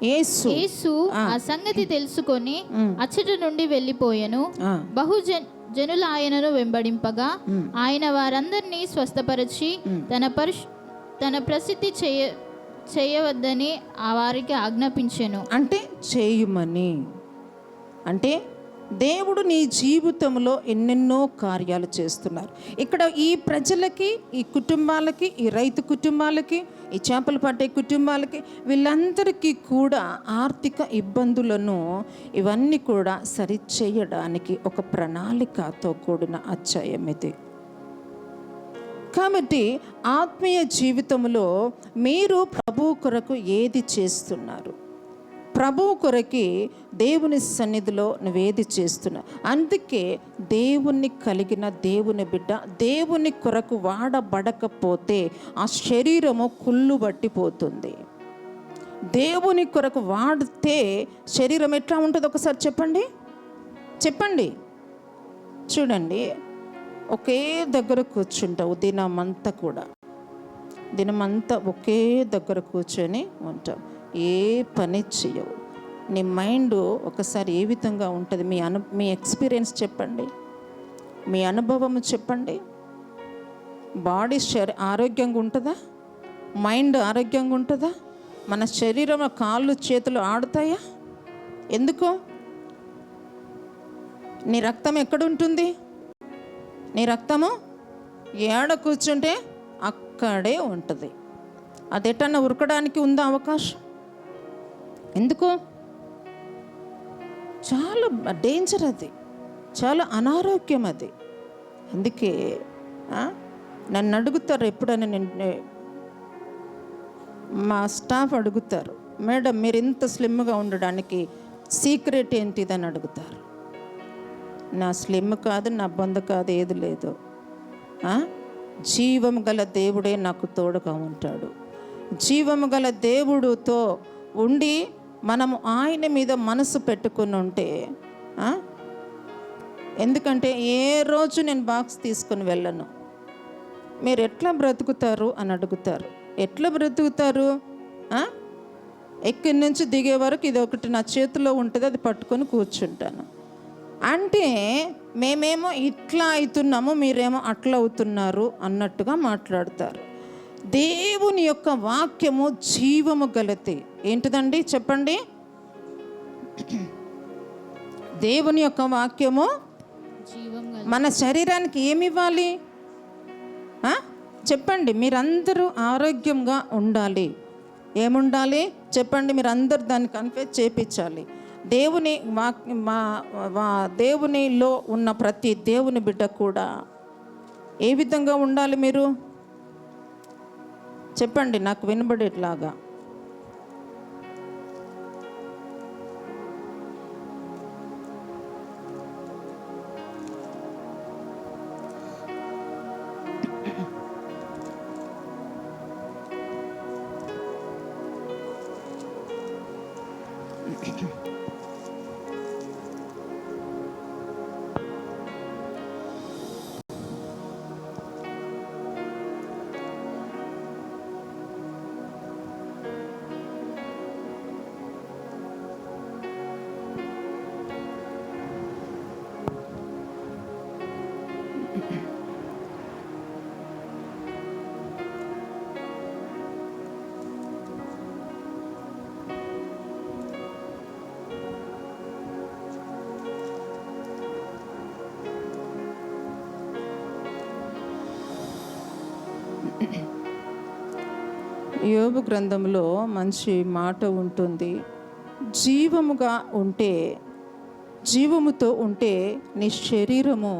యేసు ఆ సంగతి తెలుసుకొని అచ్చట నుండి వెళ్ళిపోయెను. జనులు ఆయనను వెంబడింపగా ఆయన వారందరినీ స్వస్థపరిచి తన ప్రసిద్ధి చేయవద్దని ఆ వారికి ఆజ్ఞాపించెను. అంటే చేయుమని, అంటే దేవుడు నీ జీవితంలో ఎన్నెన్నో కార్యాలు చేస్తున్నారు. ఇక్కడ ఈ ప్రజలకి, ఈ కుటుంబాలకి, ఈ రైతు కుటుంబాలకి, ఈ చేపలు పట్టే కుటుంబాలకి, వీళ్ళందరికీ కూడా ఆర్థిక ఇబ్బందులను ఇవన్నీ కూడా సరిచేయడానికి ఒక ప్రణాళికతో కూడిన అధ్యాయం ఇది. కాబట్టి ఆత్మీయ జీవితంలో మీరు ప్రభువు కొరకు ఏది చేస్తున్నారు? ప్రభువు కొరకి దేవుని సన్నిధిలో నువ్వేది చేస్తున్నావు? అందుకే దేవుణ్ణి కలిగిన దేవుని బిడ్డ దేవుని కొరకు వాడబడకపోతే ఆ శరీరము కుళ్ళు పట్టిపోతుంది. దేవుని కొరకు వాడితే శరీరం ఎట్లా ఉంటుందో ఒకసారి చెప్పండి. చూడండి, ఒకే దగ్గర కూర్చుంటావు దినమంతా ఒకే దగ్గర కూర్చొని ఉంటావు, ఏ పని చేయవు. నీ మైండ్ ఒకసారి ఏ విధంగా ఉంటుంది? మీ ఎక్స్పీరియన్స్ చెప్పండి, మీ అనుభవం చెప్పండి. బాడీ ఆరోగ్యంగా ఉంటుందా? మైండ్ ఆరోగ్యంగా ఉంటుందా? మన శరీరంలో కాళ్ళు చేతులు ఆడుతాయా? ఎందుకు? నీ రక్తం ఎక్కడుంటుంది? నీ రక్తము ఏడ కూర్చుంటే అక్కడే ఉంటుంది. అది ఎటన్నా ఉరకడానికి ఉందా అవకాశం? ఎందుకు? చాలా డేంజర్, అది చాలా అనారోగ్యం అది. అందుకే నన్ను అడుగుతారు ఎప్పుడైనా, నేను మా స్టాఫ్ అడుగుతారు, మేడం మీరు ఇంత స్లిమ్గా ఉండడానికి సీక్రెట్ ఏంటిదని అడుగుతారు. నా స్లిమ్ కాదు, నా బొంద కాదు, ఏది లేదు. జీవం గల దేవుడే నాకు తోడుగా ఉంటాడు. జీవము గల దేవుడితో ఉండి మనము ఆయన మీద మనసు పెట్టుకుని ఉంటే, ఎందుకంటే ఏ రోజు నేను బాక్స్ తీసుకుని వెళ్ళను. మీరు ఎట్లా బ్రతుకుతారు అని అడుగుతారు. ఎట్లా బ్రతుకుతారు? ఎక్కడి నుంచి దిగే వరకు ఇది ఒకటి నా చేతిలో ఉంటుంది, అది పట్టుకొని కూర్చుంటాను. అంటే మేమేమో ఇట్లా అవుతున్నాము, మీరేమో అట్లా అవుతున్నారు అన్నట్టుగా మాట్లాడతారు. దేవుని యొక్క వాక్యము జీవము గలది. ఏంటిదండి చెప్పండి? దేవుని యొక్క వాక్యము మన శరీరానికి ఏమి ఇవ్వాలి? చెప్పండి. మీరందరూ ఆరోగ్యంగా ఉండాలి. ఏముండాలి చెప్పండి? మీరందరూ దాన్ని కన్ఫెస్ చేయించాలి. దేవునిలో ఉన్న ప్రతి దేవుని బిడ్డ కూడా ఏ విధంగా ఉండాలి? మీరు చెప్పండి, నాకు వినబడేట్లాగా. యోబు గ్రంథంలో మంచి మాట ఉంటుంది. జీవముగా ఉంటే, జీవముతో ఉంటే నీ శరీరము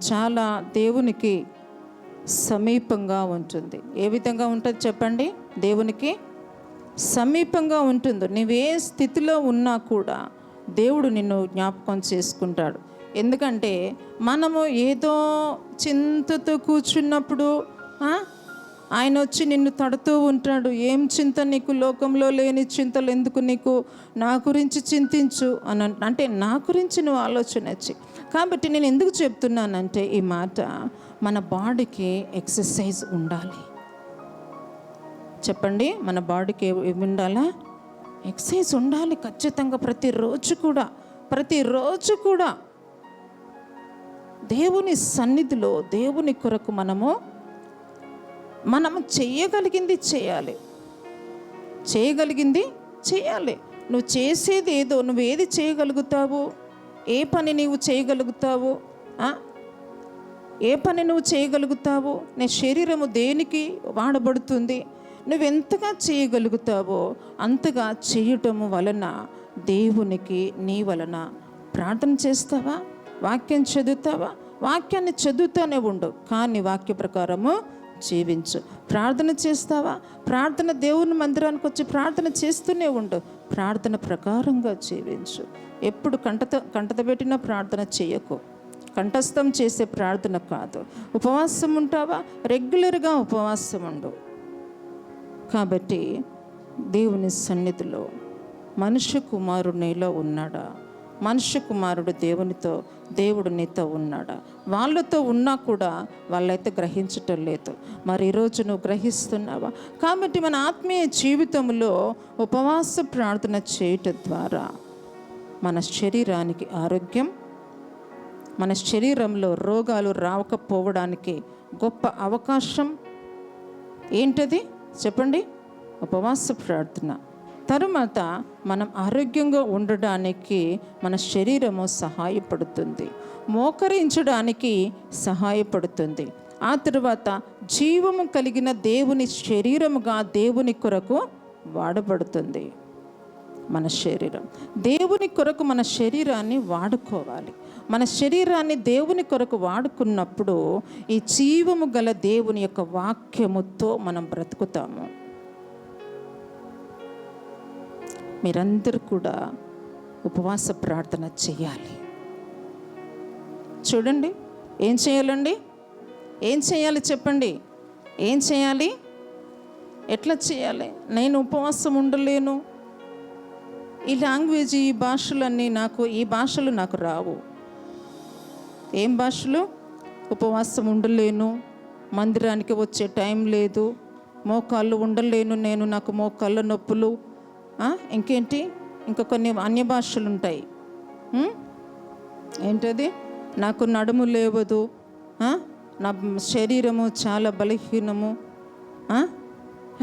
చాలా దేవునికి సమీపంగా ఉంటుంది. ఏ విధంగా ఉంటుంది చెప్పండి? దేవునికి సమీపంగా ఉంటుంది. నువ్వే స్థితిలో ఉన్నా కూడా దేవుడు నిన్ను జ్ఞాపకం చేసుకుంటాడు. ఎందుకంటే మనము ఏదో చింతతో కూర్చున్నప్పుడు ఆయన వచ్చి నిన్ను తడుతూ ఉంటాడు. ఏం చింత నీకు? లోకంలో లేని చింతలు ఎందుకు నీకు? నా గురించి చింతించు అని అంటే నా గురించి నువ్వు ఆలోచన వచ్చి. కాబట్టి నేను ఎందుకు చెప్తున్నానంటే ఈ మాట, మన బాడీకి ఎక్సర్సైజ్ ఉండాలి. చెప్పండి, మన బాడీకి ఏమి ఉండాలా? ఎక్సర్సైజ్ ఉండాలి ఖచ్చితంగా. ప్రతిరోజు కూడా దేవుని సన్నిధిలో దేవుని కొరకు మనము చేయగలిగింది చేయాలి. నువ్వు చేసేది ఏదో, నువ్వు ఏది చేయగలుగుతావు? ఏ పని నీవు చేయగలుగుతావు? ఏ పని నువ్వు చేయగలుగుతావు? నీ శరీరము దేనికి వాడబడుతుంది? నువ్వెంతగా చేయగలుగుతావో అంతగా చేయటము వలన దేవునికి నీ వలన ప్రార్థన చేస్తావా? వాక్యం చదువుతావా? వాక్యాన్ని చదువుతూనే ఉండు, కానీ వాక్య ప్రకారము జీవించు. ప్రార్థన చేస్తావా? ప్రార్థన దేవుని మందిరానికి వచ్చి ప్రార్థన చేస్తూనే ఉండు, ప్రార్థన ప్రకారంగా జీవించు. ఎప్పుడు కంటత పెట్టిన ప్రార్థన చేయకు, కంఠస్థం చేసే ప్రార్థన కాదు. ఉపవాసం ఉంటావా? రెగ్యులర్గా ఉపవాసం ఉండు. కాబట్టి దేవుని సన్నిధిలో మనుష్య కుమారుడు నీలో ఉన్నాడా? మనుష్య కుమారుడు దేవుడు నీతో ఉన్నాడా? వాళ్ళతో ఉన్నా కూడా వాళ్ళైతే గ్రహించటం లేదు. మరి ఈరోజు నువ్వు గ్రహిస్తున్నావా? కాబట్టి మన ఆత్మీయ జీవితంలో ఉపవాస ప్రార్థన చేయటం ద్వారా మన శరీరానికి ఆరోగ్యం, మన శరీరంలో రోగాలు రాకపోవడానికి గొప్ప అవకాశం ఏంటది చెప్పండి? ఉపవాస ప్రార్థన. తరువాత మనం ఆరోగ్యంగా ఉండడానికి మన శరీరము సహాయపడుతుంది, మోకరించడానికి సహాయపడుతుంది. ఆ తరువాత జీవము కలిగిన దేవుని శరీరముగా దేవుని కొరకు వాడబడుతుంది. మన శరీరం దేవుని కొరకు మన శరీరాన్ని వాడుకోవాలి. మన శరీరాన్ని దేవుని కొరకు వాడుకున్నప్పుడు ఈ జీవము గల దేవుని యొక్క వాక్యముతో మనం బ్రతుకుతాము. మీరందరూ కూడా ఉపవాస ప్రార్థన చేయాలి. చూడండి, ఏం చేయాలండి? ఏం చేయాలి చెప్పండి? ఏం చేయాలి? ఎట్లా చేయాలి? నేను ఉపవాసం ఉండలేను. ఈ లాంగ్వేజ్, ఈ భాషలన్నీ ఈ భాషలు నాకు రావు. ఏం భాషలు? ఉపవాసం ఉండలేను, మందిరానికి వచ్చే టైం లేదు, మోకాళ్ళు ఉండలేను నేను, నాకు మోకాళ్ళ నొప్పులు, ఇంకేంటి, ఇంకా కొన్ని అన్య భాషలు ఉంటాయి. ఏంటది? నాకు నడుము లేవదు, నా శరీరము చాలా బలహీనము.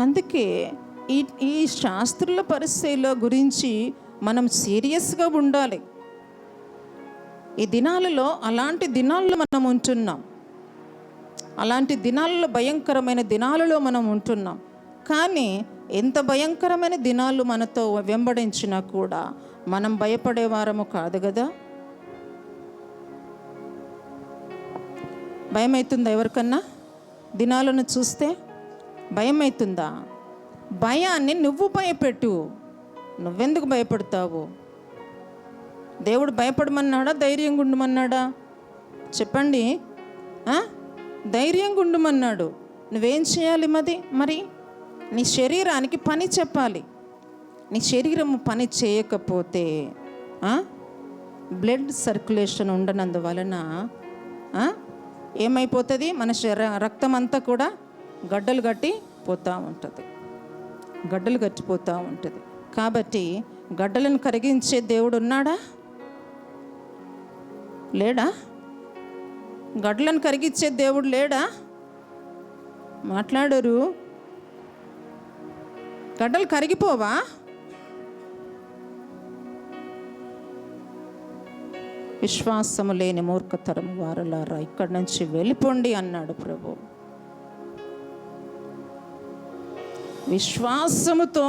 అందుకే ఈ శాస్త్రుల పరిచయల గురించి మనం సీరియస్గా ఉండాలి. ఈ దినాలలో అలాంటి దినాల్లో మనం ఉంటున్నాం. అలాంటి దినాలలో, భయంకరమైన దినాలలో మనం ఉంటున్నాం. కానీ ఎంత భయంకరమైన దినాలు మనతో వెంబడించినా కూడా మనం భయపడేవారము కాదు కదా. భయం అవుతుందా ఎవరికన్నా? దినాలను చూస్తే భయం అవుతుందా? భయాన్ని నువ్వు భయపెట్టు. నువ్వెందుకు భయపడతావు? దేవుడు భయపడమన్నాడా, ధైర్యంగా ఉండమన్నాడా? చెప్పండి. ధైర్యంగా ఉండమన్నాడు. నువ్వేం చేయాలి? మరి నీ శరీరానికి పని చెప్పాలి. నీ శరీరం పని చేయకపోతే బ్లడ్ సర్క్యులేషన్ ఉండనందువలన ఏమైపోతుంది? మన రక్తం అంతా కూడా గడ్డలు కట్టిపోతూ ఉంటుంది. కాబట్టి గడ్డలను కరిగించే దేవుడు ఉన్నాడా? లేడా? గడ్డలను కరిగించే దేవుడు లేడా? మాట్లాడరు. గడ్డలు కరిగిపోవా? విశ్వాసము లేని మూర్ఖతరం వారలారా, ఇక్కడి నుంచి వెళ్ళిపోండి అన్నాడు ప్రభు. విశ్వాసముతో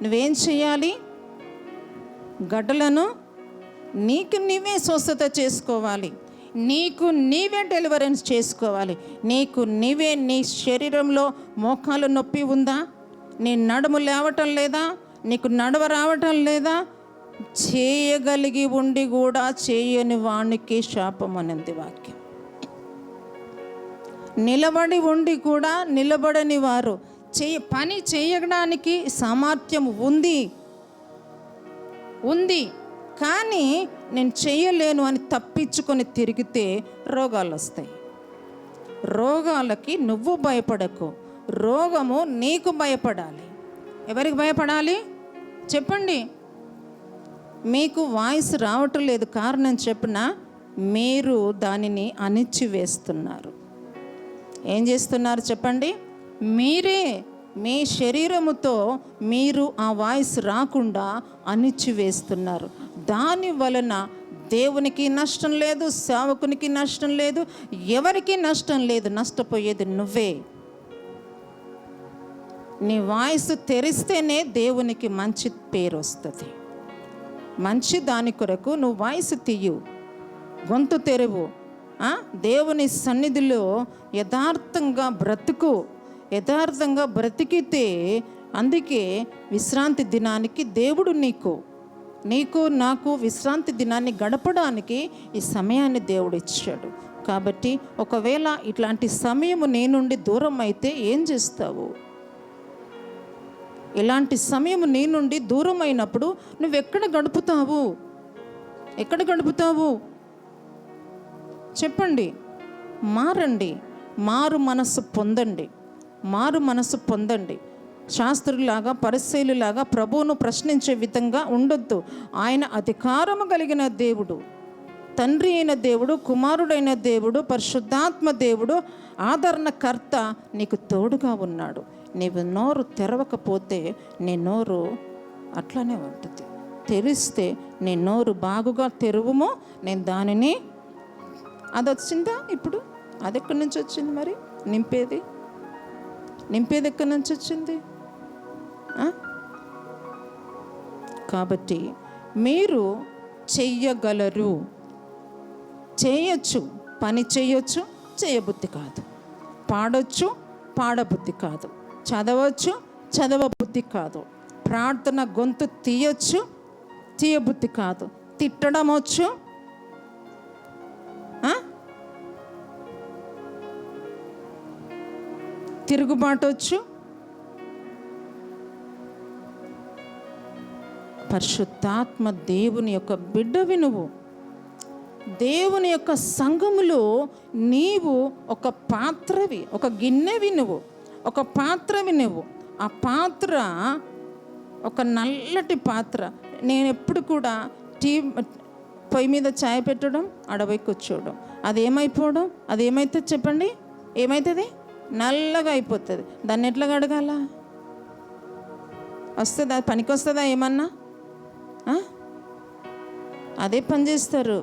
నువ్వేం చేయాలి? గడ్డలను నీకు నీవే స్వస్థత చేసుకోవాలి. నీకు నీవే డెలివరెన్స్ చేసుకోవాలి. నీకు నీవే, నీ శరీరంలో మోకాలు నొప్పి ఉందా? నీ నడుము లేవటం లేదా? నీకు నడవ రావటం లేదా? చేయగలిగి ఉండి కూడా చేయని వానికి శాపం అనేది వాక్యం. నిలబడి ఉండి కూడా నిలబడని వారు, పని చేయడానికి సామర్థ్యం ఉంది కానీ నేను చేయలేను అని తప్పించుకొని తిరిగితే రోగాలు వస్తాయి. రోగాలకి నువ్వు భయపడకు, రోగము నీకు భయపడాలి. ఎవరికి భయపడాలి చెప్పండి? మీకు వాయిస్ రావటం లేదు, కారణం చెప్పిన మీరు దానిని అణిచివేస్తున్నారు. ఏం చేస్తున్నారు చెప్పండి? మీరే మీ శరీరముతో మీరు ఆ వాయిస్ రాకుండా అణిచివేస్తున్నారు. దాని వలన దేవునికి నష్టం లేదు, సేవకునికి నష్టం లేదు, ఎవరికి నష్టం లేదు. నష్టపోయేది నువ్వే. నీ వాయిస్ తెరిస్తేనే దేవునికి మంచి పేరు వస్తుంది. మంచి దాని కొరకు నువ్వు వాయిస్ తీయు, గొంతు తెరువు, దేవుని సన్నిధిలో యథార్థంగా బ్రతికితే, అందుకే విశ్రాంతి దినానికి దేవుడు నీకు నాకు విశ్రాంతి దినాన్ని గడపడానికి ఈ సమయాన్ని దేవుడు ఇచ్చాడు. కాబట్టి ఒకవేళ ఇట్లాంటి సమయము నీ నుండి దూరం అయితే ఏం చేస్తావు? ఇలాంటి సమయం నీ నుండి దూరం అయినప్పుడు నువ్వెక్కడ గడుపుతావు? చెప్పండి. మారండి, మారు మనసు పొందండి. శాస్త్రులాగా, పరిసయ్యులాగా ప్రభువును ప్రశ్నించే విధంగా ఉండొద్దు. ఆయన అధికారము కలిగిన దేవుడు, తండ్రి అయిన దేవుడు, కుమారుడైన దేవుడు, పరిశుద్ధాత్మ దేవుడు, ఆదరణకర్త నీకు తోడుగా ఉన్నాడు. నీవు నోరు తెరవకపోతే నీ నోరు అట్లానే ఉంటుంది. తెరిస్తే నీ నోరు బాగుగా తెరువుమో నేను దానిని, అది వచ్చిందా ఇప్పుడు? అది ఎక్కడి నుంచి వచ్చింది? మరి నింపేది ఎక్కడి నుంచి వచ్చింది? కాబట్టి మీరు చెయ్యగలరు, చేయొచ్చు, పని చేయొచ్చు, చేయబుద్ధి కాదు. పాడొచ్చు, పాడబుద్ధి కాదు. చదవచ్చు, చదవబుద్ధి కాదు. ప్రార్థన గొంతు తీయొచ్చు, తీయబుద్ధి కాదు. తిట్టడం వచ్చు, తిరుగుబాటు వచ్చు, పరిశుద్ధాత్మ దేవుని యొక్క బిడ్డవి నువ్వు. దేవుని యొక్క సంఘములో నీవు ఒక పాత్రవి, ఒక గిన్నెవి నువ్వు, ఒక పాత్రవి నువ్వు. ఆ పాత్ర ఒక నల్లటి పాత్ర. నేను ఎప్పుడు కూడా పొయ్యి మీద ఛాయ్ పెట్టడం, అడవి కూర్చోవడం, అది ఏమైపోవడం, అది ఏమవుతుంది చెప్పండి? ఏమవుతుంది? నల్లగా అయిపోతుంది. దాన్ని ఎట్లా కడగాల? వస్తుందా? పనికి వస్తుందా ఏమన్నా? అదే పని చేస్తారు.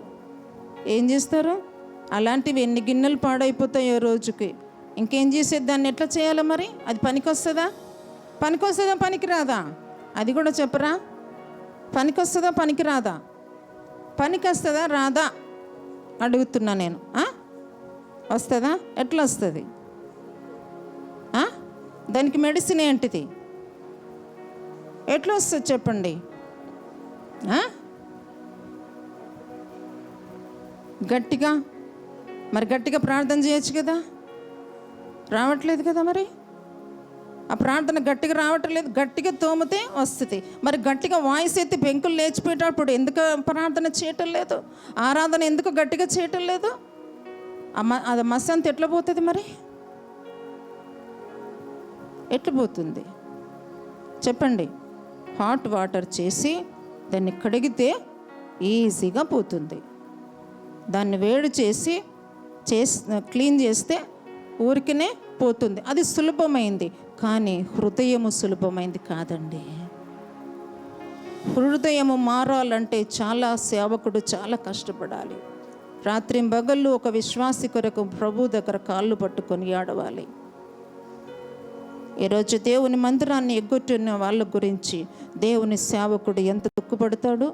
ఏం చేస్తారు? అలాంటివి ఎన్ని గిన్నెలు పాడైపోతాయో రోజుకి. ఇంకేం చేసేది? దాన్ని ఎట్లా చేయాలి మరి? అది పనికి వస్తుందా? పనికి వస్తుందా? పనికి రాదా? అది కూడా చెప్పరా? పనికి వస్తుందా? పనికి రాదా? పనికి వస్తుందా రాదా అడుగుతున్నా నేను. వస్తుందా? ఎట్లా వస్తుంది? దానికి మెడిసిన్ ఏంటిది? ఎట్లా వస్తుంది చెప్పండి? గట్టిగా ప్రార్థన చేయొచ్చు కదా. రావట్లేదు కదా మరి. ఆ ప్రార్థన గట్టిగా రావట్లేదు. గట్టిగా తోమితే వస్తుంది. మరి గట్టిగా వాయిస్ ఎత్తి పెంకులు లేచిపోయేటప్పుడు ఎందుకు ప్రార్థన చేయటం లేదు? ఆరాధన ఎందుకు గట్టిగా చేయటం లేదు? అది మసంత ఎట్లా పోతుంది మరి? ఎట్లా పోతుంది చెప్పండి? హాట్ వాటర్ చేసి దాన్ని కడిగితే ఈజీగా పోతుంది. దాన్ని వేడి చేసి క్లీన్ చేస్తే ఊరికనే పోతుంది. అది సులభమైంది. కానీ హృదయము సులభమైంది కాదండి. హృదయము మారాలంటే చాలా సేవకుడు చాలా కష్టపడాలి. రాత్రింబగళ్ళు ఒక విశ్వాసి కొరకు ప్రభు దగ్గర కాళ్ళు పట్టుకొని ఆడవాలి. ఈరోజు దేవుని మందిరాన్ని ఎగ్గొట్టిన వాళ్ళ గురించి దేవుని సేవకుడు ఎంత దుఃఖపడతాడు,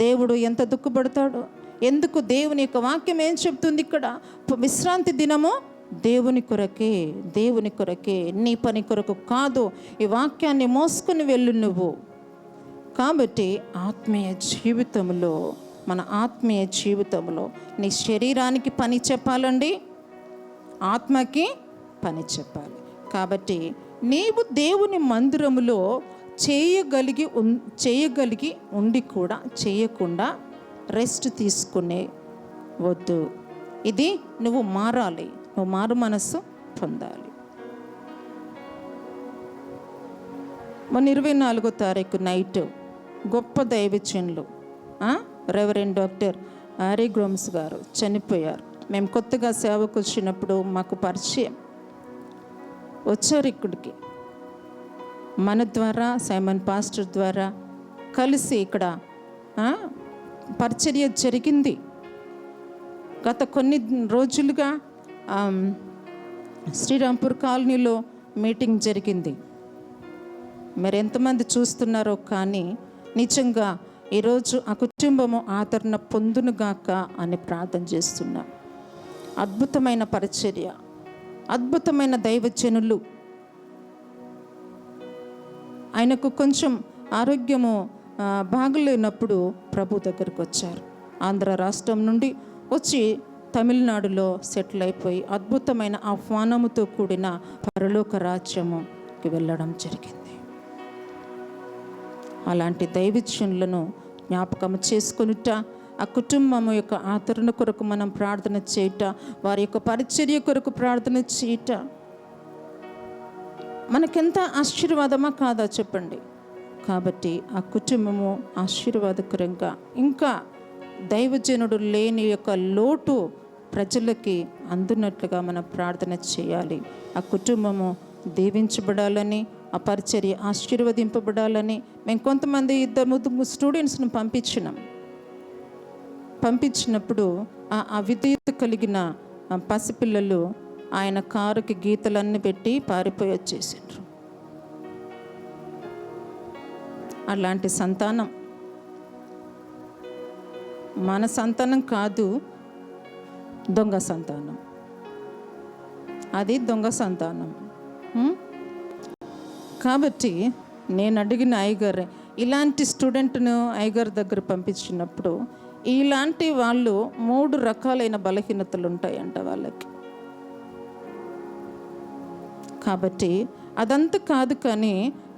దేవుడు ఎంత దుఃఖపడతాడు. ఎందుకు? దేవుని యొక్క వాక్యం ఏం చెప్తుంది ఇక్కడ? విశ్రాంతి దినము దేవుని కొరకే, దేవుని కొరకే, నీ పని కొరకు కాదు. ఈ వాక్యాన్ని మోసుకుని వెళ్ళు నువ్వు. కాబట్టి ఆత్మీయ జీవితంలో, మన ఆత్మీయ జీవితంలో నీ శరీరానికి పని చెప్పాలండి, ఆత్మకి పని చెప్పాలి. కాబట్టి నీవు దేవుని మందిరములో చేయగలిగి ఉండి కూడా చేయకుండా రెస్ట్ తీసుకునే వద్దు. ఇది నువ్వు మారాలి, నువ్వు మారు మనస్సు పొందాలి. మొన్న 24వ తారీఖు నైట్ గొప్ప దైవజనులు రెవరెండ్ డాక్టర్ ఆరీ గ్రోమ్స్ గారు చనిపోయారు. మేము కొత్తగా సేవకు వచ్చినప్పుడు మాకు పరిచయం. వచ్చారు ఇక్కడికి, మన ద్వారా సైమన్ పాస్టర్ ద్వారా కలిసి ఇక్కడ పరిచర్య జరిగింది. గత కొన్ని రోజులుగా శ్రీరాంపూర్ కాలనీలో మీటింగ్ జరిగింది. మరి ఎంతమంది చూస్తున్నారో కానీ నిజంగా ఈరోజు ఆ కుటుంబము ఆదరణ పొందునుగాక అని ప్రార్థన చేస్తున్నాం. అద్భుతమైన పరిచర్య, అద్భుతమైన దైవజనులు. ఆయనకు కొంచెం ఆరోగ్యము బాగలేనప్పుడు ప్రభు దగ్గరకు వచ్చారు. ఆంధ్ర రాష్ట్రం నుండి వచ్చి తమిళనాడులో సెటిల్ అయిపోయి అద్భుతమైన ఆహ్వానముతో కూడిన పరలోక రాజ్యముకి వెళ్ళడం జరిగింది. అలాంటి దైవజనులను జ్ఞాపకం చేసుకొనుట, ఆ కుటుంబం యొక్క ఆదరణ కొరకు మనం ప్రార్థన చేయట, వారి యొక్క పరిచర్య కొరకు ప్రార్థన చేయట మనకెంత ఆశీర్వాదమా కాదా చెప్పండి? కాబట్టి ఆ కుటుంబము ఆశీర్వాదకరంగా, ఇంకా దైవజనుడు లేని యొక్క లోటు ప్రజలకి అందునట్లుగా మనం ప్రార్థన చేయాలి. ఆ కుటుంబము దీవించబడాలని, ఆ పరిచర్య ఆశీర్వదింపబడాలని మేము కొంతమంది 2 స్టూడెంట్స్ను పంపించినప్పుడు ఆ అవిధేయత కలిగిన పసిపిల్లలు ఆయన కారుకి గీతలన్నీ పెట్టి పారిపోయి వచ్చేసిండ్రు. అలాంటి సంతానం మన సంతానం కాదు, దొంగ సంతానం. అది దొంగ సంతానం. కాబట్టి నేను అడిగిన అయ్యగారు, ఇలాంటి స్టూడెంట్ను అయ్యగారి దగ్గర పంపించినప్పుడు ఇలాంటి వాళ్ళు 3 రకాలైన బలహీనతలు ఉంటాయంట వాళ్ళకి. కాబట్టి అదంతా కాదు, కానీ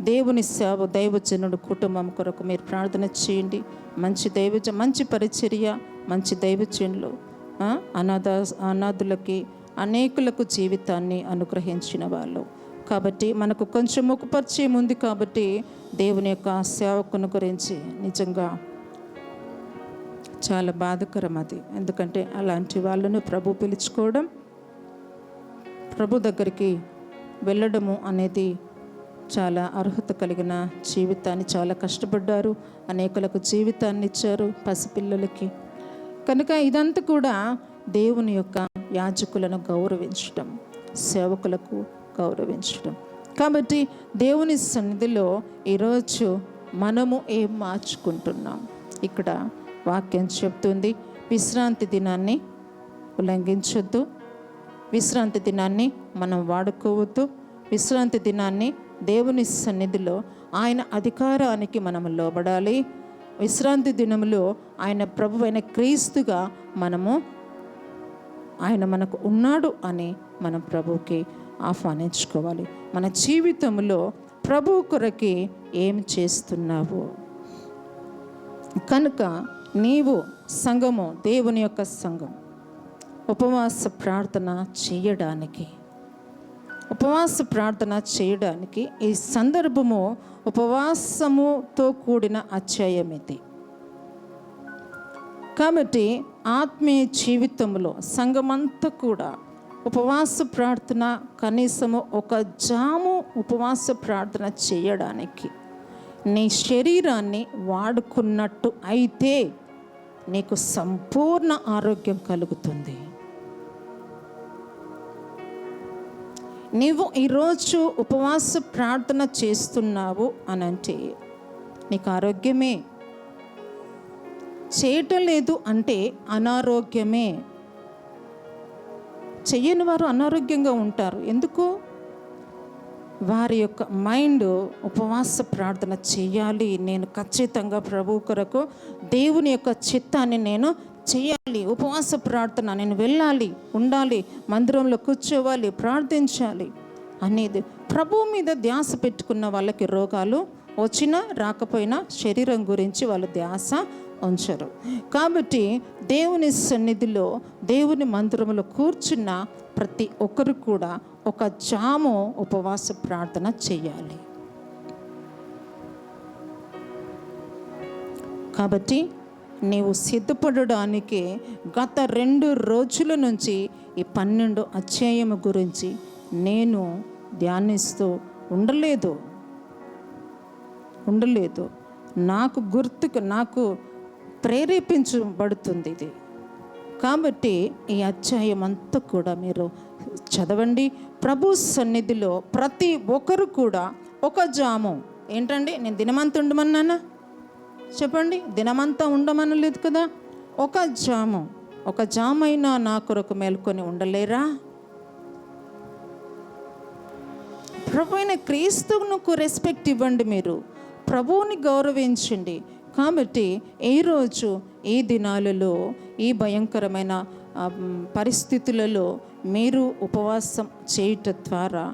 దేవుని సేవ, దైవజనుడు కుటుంబం కొరకు మీరు ప్రార్థన చేయండి. మంచి పరిచర్య, మంచి దైవజనులు, అనాథులకి, అనేకులకు జీవితాన్ని అనుగ్రహించిన వాళ్ళు. కాబట్టి మనకు కొంచెం ముఖపరిచయం ఉంది కాబట్టి దేవుని యొక్క సేవకుని గురించి నిజంగా చాలా బాధకరం అది. ఎందుకంటే అలాంటి వాళ్ళను ప్రభు పిలుచుకోవడం, ప్రభు దగ్గరికి వెళ్ళడము అనేది చాలా అర్హత కలిగిన జీవితాన్ని, చాలా కష్టపడ్డారు, అనేకులకు జీవితాన్ని ఇచ్చారు, పసిపిల్లలకి. కనుక ఇదంతా కూడా దేవుని యొక్క యాజకులను గౌరవించడం, సేవకులకు గౌరవించడం. కాబట్టి దేవుని సన్నిధిలో ఈరోజు మనము ఏం మార్చుకుంటున్నాం? ఇక్కడ వాక్యం చెప్తుంది, విశ్రాంతి దినాన్ని ఉల్లంఘించొద్దు, విశ్రాంతి దినాన్ని మనం వాడుకోవద్దు, విశ్రాంతి దినాన్ని దేవుని సన్నిధిలో ఆయన అధికారానికి మనం లోబడాలి. విశ్రాంతి దినములో ఆయన ప్రభువైన క్రీస్తుగా ఆయన మనకు ఉన్నాడు అని మనం ప్రభువుకి ఆహ్వానించుకోవాలి. మన జీవితంలో ప్రభు కొరకి ఏం చేస్తున్నావు? కనుక నీవు సంఘము, దేవుని యొక్క సంఘం ఉపవాస ప్రార్థన చేయడానికి ఈ సందర్భము ఉపవాసముతో కూడిన అధ్యాయం ఇది. కాబట్టి ఆత్మీయ జీవితంలో సంఘమంతా కూడా ఉపవాస ప్రార్థన, కనీసము ఒక జాము ఉపవాస ప్రార్థన చేయడానికి నీ శరీరాన్ని వాడుకున్నట్టు అయితే నీకు సంపూర్ణ ఆరోగ్యం కలుగుతుంది. నీవు ఈరోజు ఉపవాస ప్రార్థన చేస్తున్నావు అని అంటే నీకు ఆరోగ్యమే. చేయటం లేదు అంటే అనారోగ్యమే. చెయ్యని వారు అనారోగ్యంగా ఉంటారు. ఎందుకు? వారి యొక్క మైండ్ ఉపవాస ప్రార్థన చేయాలి, నేను ఖచ్చితంగా ప్రభు కొరకు దేవుని యొక్క చిత్తాన్ని నేను చేయాలి, ఉపవాస ప్రార్థన నేను వెళ్ళాలి, ఉండాలి, మందిరంలో కూర్చోవాలి, ప్రార్థించాలి అనేది ప్రభు మీద ధ్యాస పెట్టుకున్న వాళ్ళకి రోగాలు వచ్చినా రాకపోయినా శరీరం గురించి వాళ్ళు ధ్యాస ఉంచరు. కాబట్టి దేవుని సన్నిధిలో, దేవుని మందిరంలో కూర్చున్న ప్రతి ఒక్కరు కూడా ఒక జాము ఉపవాస ప్రార్థన చేయాలి. కాబట్టి నీవు సిద్ధపడడానికి గత 2 రోజుల నుంచి ఈ 12 అధ్యాయము గురించి నేను ధ్యానిస్తూ ఉండలేదు. నాకు ప్రేరేపించబడుతుంది ఇది. కాబట్టి ఈ అధ్యాయం అంతా కూడా మీరు చదవండి. ప్రభు సన్నిధిలో ప్రతి ఒక్కరు కూడా ఒక జాము, ఏంటండి నేను దినమంతా ఉండమన్నానా? చెప్పండి, దినమంతా ఉండమనలేదు కదా. ఒక జామైనా నా కొరకు మేల్కొని ఉండలేరా? ప్రభు అయిన క్రీస్తువుకు రెస్పెక్ట్ ఇవ్వండి, మీరు ప్రభువుని గౌరవించండి. కాబట్టి ఈరోజు ఈ దినాలలో, ఈ భయంకరమైన పరిస్థితులలో మీరు ఉపవాసం చేయటం ద్వారా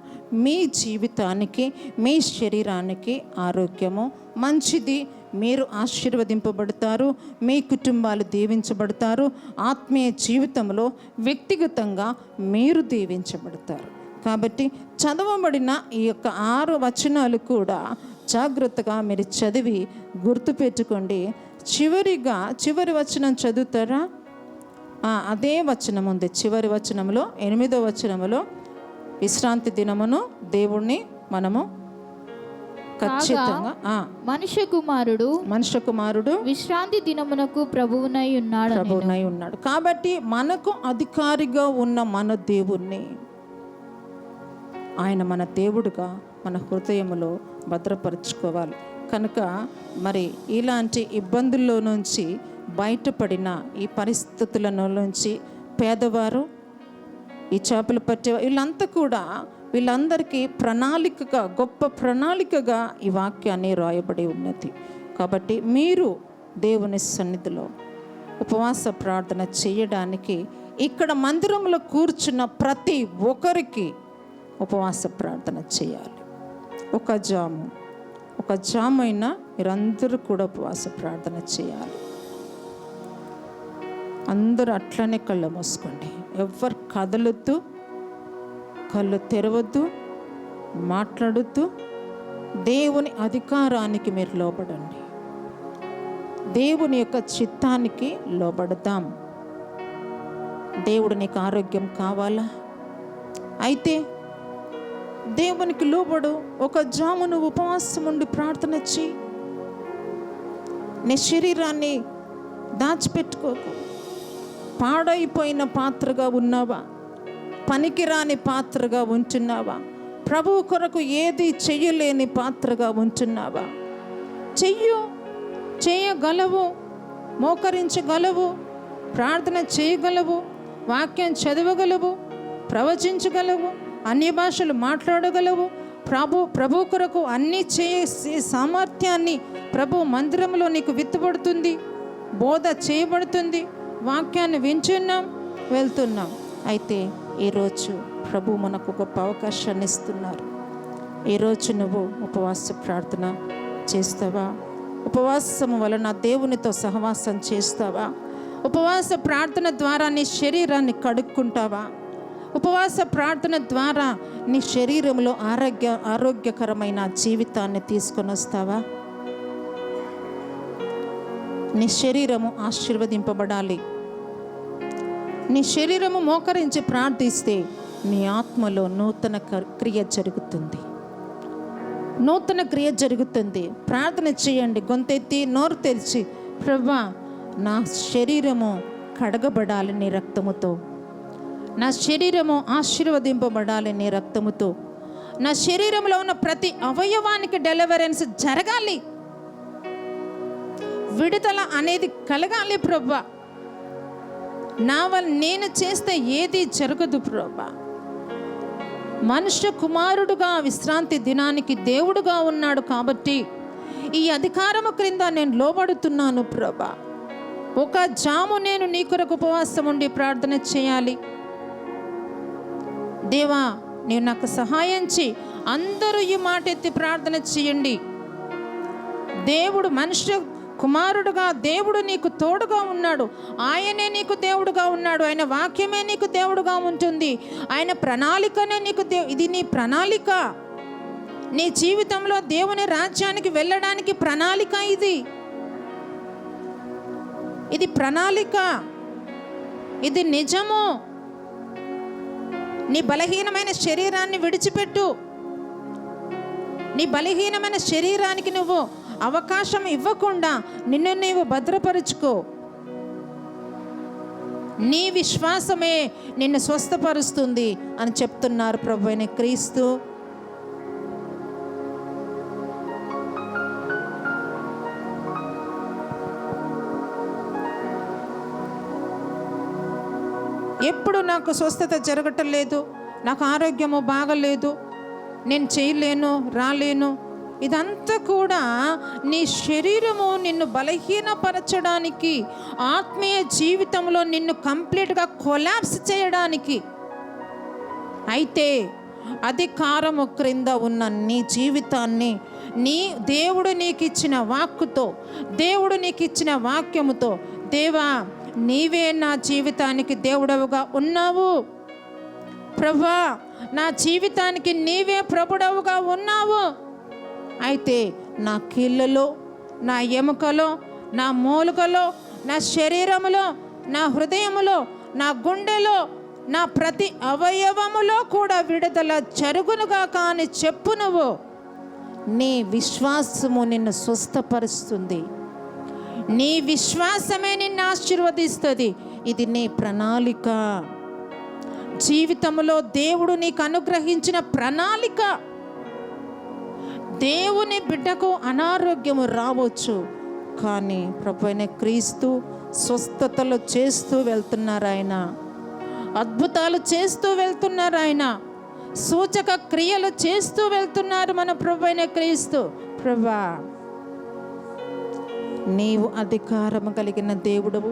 మీ జీవితానికి, మీ శరీరానికి ఆరోగ్యము మంచిది. మీరు ఆశీర్వదింపబడతారు, మీ కుటుంబాలు దీవించబడతారు, ఆత్మీయ జీవితంలో వ్యక్తిగతంగా మీరు దీవించబడతారు. కాబట్టి చదవబడిన ఈ యొక్క 6 వచనాలు కూడా జాగ్రత్తగా మీరు చదివి గుర్తుపెట్టుకోండి. చివరి వచనం చదువుతారా? అదే వచనం ఉంది. చివరి వచనంలో 8వ వచనంలో విశ్రాంతి దినమును దేవుణ్ణి మనము ఖచ్చితంగా మనుష్య కుమారుడు విశ్రాంతి దినమునకు ప్రభువునై ఉన్నాడు. కాబట్టి మనకు అధికారిగా ఉన్న మన దేవుణ్ణి, ఆయన మన దేవుడుగా మన హృదయంలో భద్రపరుచుకోవాలి. కనుక మరి ఇలాంటి ఇబ్బందుల్లో నుంచి బయటపడిన ఈ పరిస్థితుల నుంచి పేదవారు, ఈ చేపలు పట్టే వీళ్ళందరికీ ప్రణాళికగా, గొప్ప ప్రణాళికగా ఈ వాక్యాన్ని రాయబడి ఉన్నది. కాబట్టి మీరు దేవుని సన్నిధిలో ఉపవాస ప్రార్థన చేయడానికి ఇక్కడ మందిరంలో కూర్చున్న ప్రతి ఒక్కరికి ఉపవాస ప్రార్థన చేయాలి. ఒక జాము అయినా మీరందరూ కూడా ఉపవాస ప్రార్థన చేయాలి. అందరూ అట్లనే కళ్ళు మూసుకోండి. ఎవరు కదలొద్దు, కళ్ళు తెరవద్దు, మాట్లాడొద్దు. దేవుని అధికారానికి మీరు లోబడండి. దేవుని యొక్క చిత్తానికి లోబడదాం. దేవుడు నీకు ఆరోగ్యం కావాలా? అయితే దేవునికి లోబడు. ఒక జామును ఉపవాసం ఉండి ప్రార్థన చేయి. నీ శరీరాన్ని దాచిపెట్టుకోకు. పాడైపోయిన పాత్రగా ఉన్నావా? పనికిరాని పాత్రగా ఉంటున్నావా? ప్రభువు కొరకు ఏది చెయ్యలేని పాత్రగా ఉంటున్నావా? చేయగలవు, మోకరించగలవు, ప్రార్థన చేయగలవు, వాక్యం చదవగలవు, ప్రవచించగలవు, అన్య భాషలు మాట్లాడగలవు. ప్రభు కొరకు అన్నీ చేసే సామర్థ్యాన్ని ప్రభు మందిరంలో నీకు విత్తబడుతుంది, బోధ చేయబడుతుంది. వాక్యాన్ని వింటున్నాం, వెళ్తున్నాం. అయితే ఈరోజు ప్రభు మనకు గొప్ప అవకాశాన్ని ఇస్తున్నారు. ఈరోజు నువ్వు ఉపవాస ప్రార్థన చేస్తావా? ఉపవాసము వలన దేవునితో సహవాసం చేస్తావా? ఉపవాస ప్రార్థన ద్వారా నీ శరీరాన్ని కడుక్కుంటావా? ఉపవాస ప్రార్థన ద్వారా నీ శరీరంలో ఆరోగ్యకరమైన జీవితాన్ని తీసుకొని వస్తావా? నీ శరీరము ఆశీర్వదింపబడాలి. నీ శరీరము మోకరించి ప్రార్థిస్తే నీ ఆత్మలో నూతన క్రియ జరుగుతుంది. ప్రార్థన చేయండి. గొంతెత్తి నోరు తెరిచి, ప్రభువా, నా శరీరము కడగబడాలి నీ రక్తముతో, నా శరీరము ఆశీర్వదింపబడాలి నీ రక్తముతో, నా శరీరంలో ఉన్న ప్రతి అవయవానికి డెలివరెన్స్ జరగాలి, విడుదల అనేది కలగాలి. ప్రభువా, నా వల్ల నేను చేస్తే ఏది జరగదు. ప్రభువా, మనుష్య కుమారుడుగా విశ్రాంతి దినానికి దేవుడుగా ఉన్నాడు కాబట్టి ఈ అధికారము క్రింద నేను లోబడుతున్నాను. ప్రభువా, ఒక జాము నేను నీ కొరకు ఉపవాసం ఉండి ప్రార్థన చేయాలి. దేవా, నీవు నాకు సహాయం చేయి. అందరూ ఈ మాట ఎత్తి ప్రార్థన చేయండి. దేవుడు మనుష్య కుమారుడుగా దేవుడు నీకు తోడుగా ఉన్నాడు. ఆయనే నీకు దేవుడుగా ఉన్నాడు. ఆయన వాక్యమే నీకు దేవుడుగా ఉంటుంది. ఆయన ప్రణాళికనే నీకు ఇది నీ ప్రణాళిక. నీ జీవితంలో దేవుని రాజ్యానికి వెళ్ళడానికి ప్రణాళిక ఇది ప్రణాళిక, ఇది నిజము. నీ బలహీనమైన శరీరాన్ని విడిచిపెట్టు. నీ బలహీనమైన శరీరానికి నువ్వు అవకాశం ఇవ్వకుండా నిన్ను నీవు భద్రపరుచుకో. నీ విశ్వాసమే నిన్ను స్వస్థపరుస్తుంది అని చెప్తున్నారు ప్రభువైన క్రీస్తు. ఎప్పుడు నాకు స్వస్థత జరగటం లేదు, నాకు ఆరోగ్యము బాగలేదు, నేను చేయలేను, రాలేను, ఇదంతా కూడా నీ శరీరము నిన్ను బలహీనపరచడానికి, ఆత్మీయ జీవితంలో నిన్ను కంప్లీట్గా కొలాప్స్ చేయడానికి. అయితే అధికారము క్రింద ఉన్న నీ జీవితాన్ని దేవుడు నీకు ఇచ్చిన వాక్కుతో, దేవుడు నీకు ఇచ్చిన వాక్యముతో, దేవా, నీవే నా జీవితానికి దేవుడవుగా ఉన్నావు. ప్రభువా, నా జీవితానికి నీవే ప్రభుడవుగా ఉన్నావు. అయితే నా కీళ్ళలో, నా ఎముకలో, నా మూలుకలో, నా శరీరములో, నా హృదయములో, నా గుండెలో, నా ప్రతి అవయవములో కూడా విడుదల జరుగునుగా కానీ చెప్పు. నువ్వు నీ విశ్వాసము నిన్ను స్వస్థపరుస్తుంది. నీ విశ్వాసమే నిన్ను ఆశీర్వదిస్తుంది. ఇది నీ ప్రణాళిక. జీవితంలో దేవుడు నీకు అనుగ్రహించిన ప్రణాళిక. దేవుని బిడ్డకు అనారోగ్యము రావచ్చు, కానీ ప్రభువైన క్రీస్తు స్వస్థతలు చేస్తూ వెళ్తున్నారు. ఆయన అద్భుతాలు చేస్తూ వెళ్తున్నారు. ఆయన సూచక క్రియలు చేస్తూ వెళ్తున్నారు మన ప్రభువైన క్రీస్తు. ప్రభువా, నీవు అధికారము కలిగిన దేవుడవు.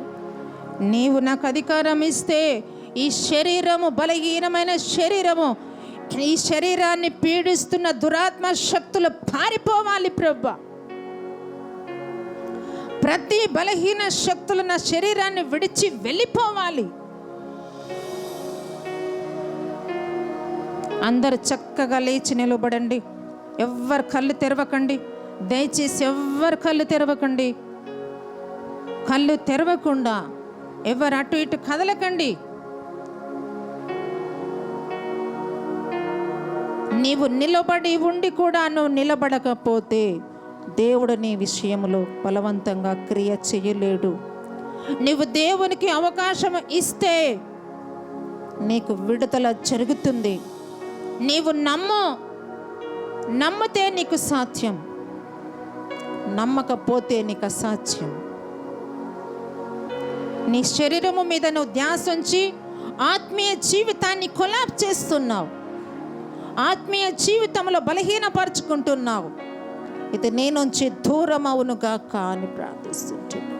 నీవు నాకు అధికారం ఇస్తే ఈ శరీరము, బలహీనమైన శరీరము ఈ శరీరాన్ని పీడిస్తున్న దురాత్మ శక్తులు పారిపోవాలి ప్రభా. ప్రతి బలహీన శక్తులు నా శరీరాన్ని విడిచి వెళ్ళిపోవాలి. అందరు చక్కగా లేచి నిలబడండి. ఎవ్వరు కళ్ళు తెరవకండి, దయచేసి ఎవ్వరు కళ్ళు తెరవకండి. కళ్ళు తెరవకుండా ఎవరు అటు ఇటు కదలకండి. నీవు నిలబడి ఉండి కూడా నువ్వు నిలబడకపోతే దేవుడు నీ విషయంలో బలవంతంగా క్రియ చేయలేడు. నీవు దేవునికి అవకాశం ఇస్తే నీకు విడుదల జరుగుతుంది. నీవు నమ్మితే నీకు సాధ్యం, నమ్మకపోతే నీకు అసాధ్యం. నీ శరీరము మీద నువ్వు ధ్యాస ఉంచి ఆత్మీయ జీవితాన్ని కొలాప్స్ చేస్తున్నావు, ఆత్మీయ జీవితంలో బలహీనపరుచుకుంటున్నావు. ఇది నీ నుంచి దూరం అవునుగాక అని ప్రార్థిస్తుంటున్నాను.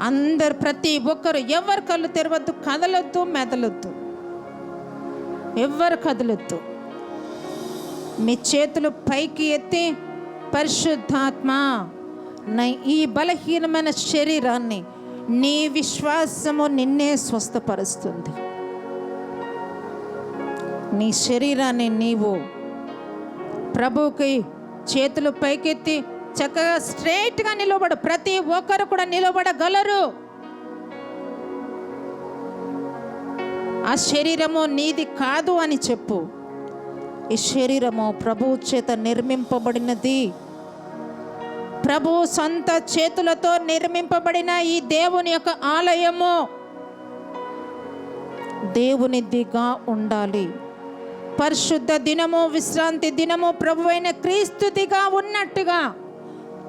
అందరు ప్రతి ఒక్కరు ఎవరు కళ్ళు తెరవద్దు, కదలొద్దు, మెదలొద్దు, ఎవ్వరు కదలొద్దు. మీ చేతులు పైకి ఎత్తి పరిశుద్ధాత్మ నా ఈ బలహీనమైన శరీరాన్ని నీ విశ్వాసము నిన్నే స్వస్థపరుస్తుంది. నీ శరీరాన్ని నీవు ప్రభువుకి చేతులు పైకెత్తి చక్కగా స్ట్రైట్గా నిలబడు. ప్రతి ఒక్కరు కూడా నిలబడగలరు. ఆ శరీరము నీది కాదు అని చెప్పు. ఈ శరీరము ప్రభువు చేత నిర్మింపబడినది. ప్రభు సొంత చేతులతో నిర్మింపబడిన ఈ దేవుని యొక్క ఆలయము దేవునిదిగా ఉండాలి. పరిశుద్ధ దినము, విశ్రాంతి దినము ప్రభువైన క్రీస్తుదిగా ఉన్నట్టుగా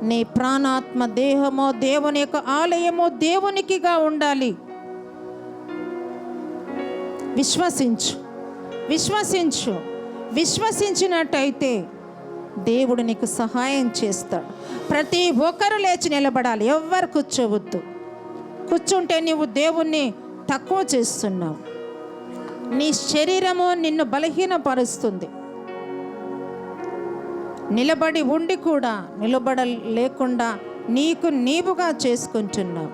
నీ ప్రాణాత్మ దేహము దేవుని యొక్క ఆలయము దేవునికిగా ఉండాలి. విశ్వసించు, విశ్వసించు. విశ్వసించినట్టయితే దేవుడు నీకు సహాయం చేస్తాడు. ప్రతి ఒక్కరు లేచి నిలబడాలి, ఎవ్వరు కూర్చోవద్దు. కూర్చుంటే నీవు దేవుణ్ణి తక్కువ చేస్తున్నావు. నీ శరీరము నిన్ను బలహీనపరుస్తుంది. నిలబడి ఉండి కూడా నిలబడలేకుండా నీకు నీవుగా చేసుకుంటున్నావు.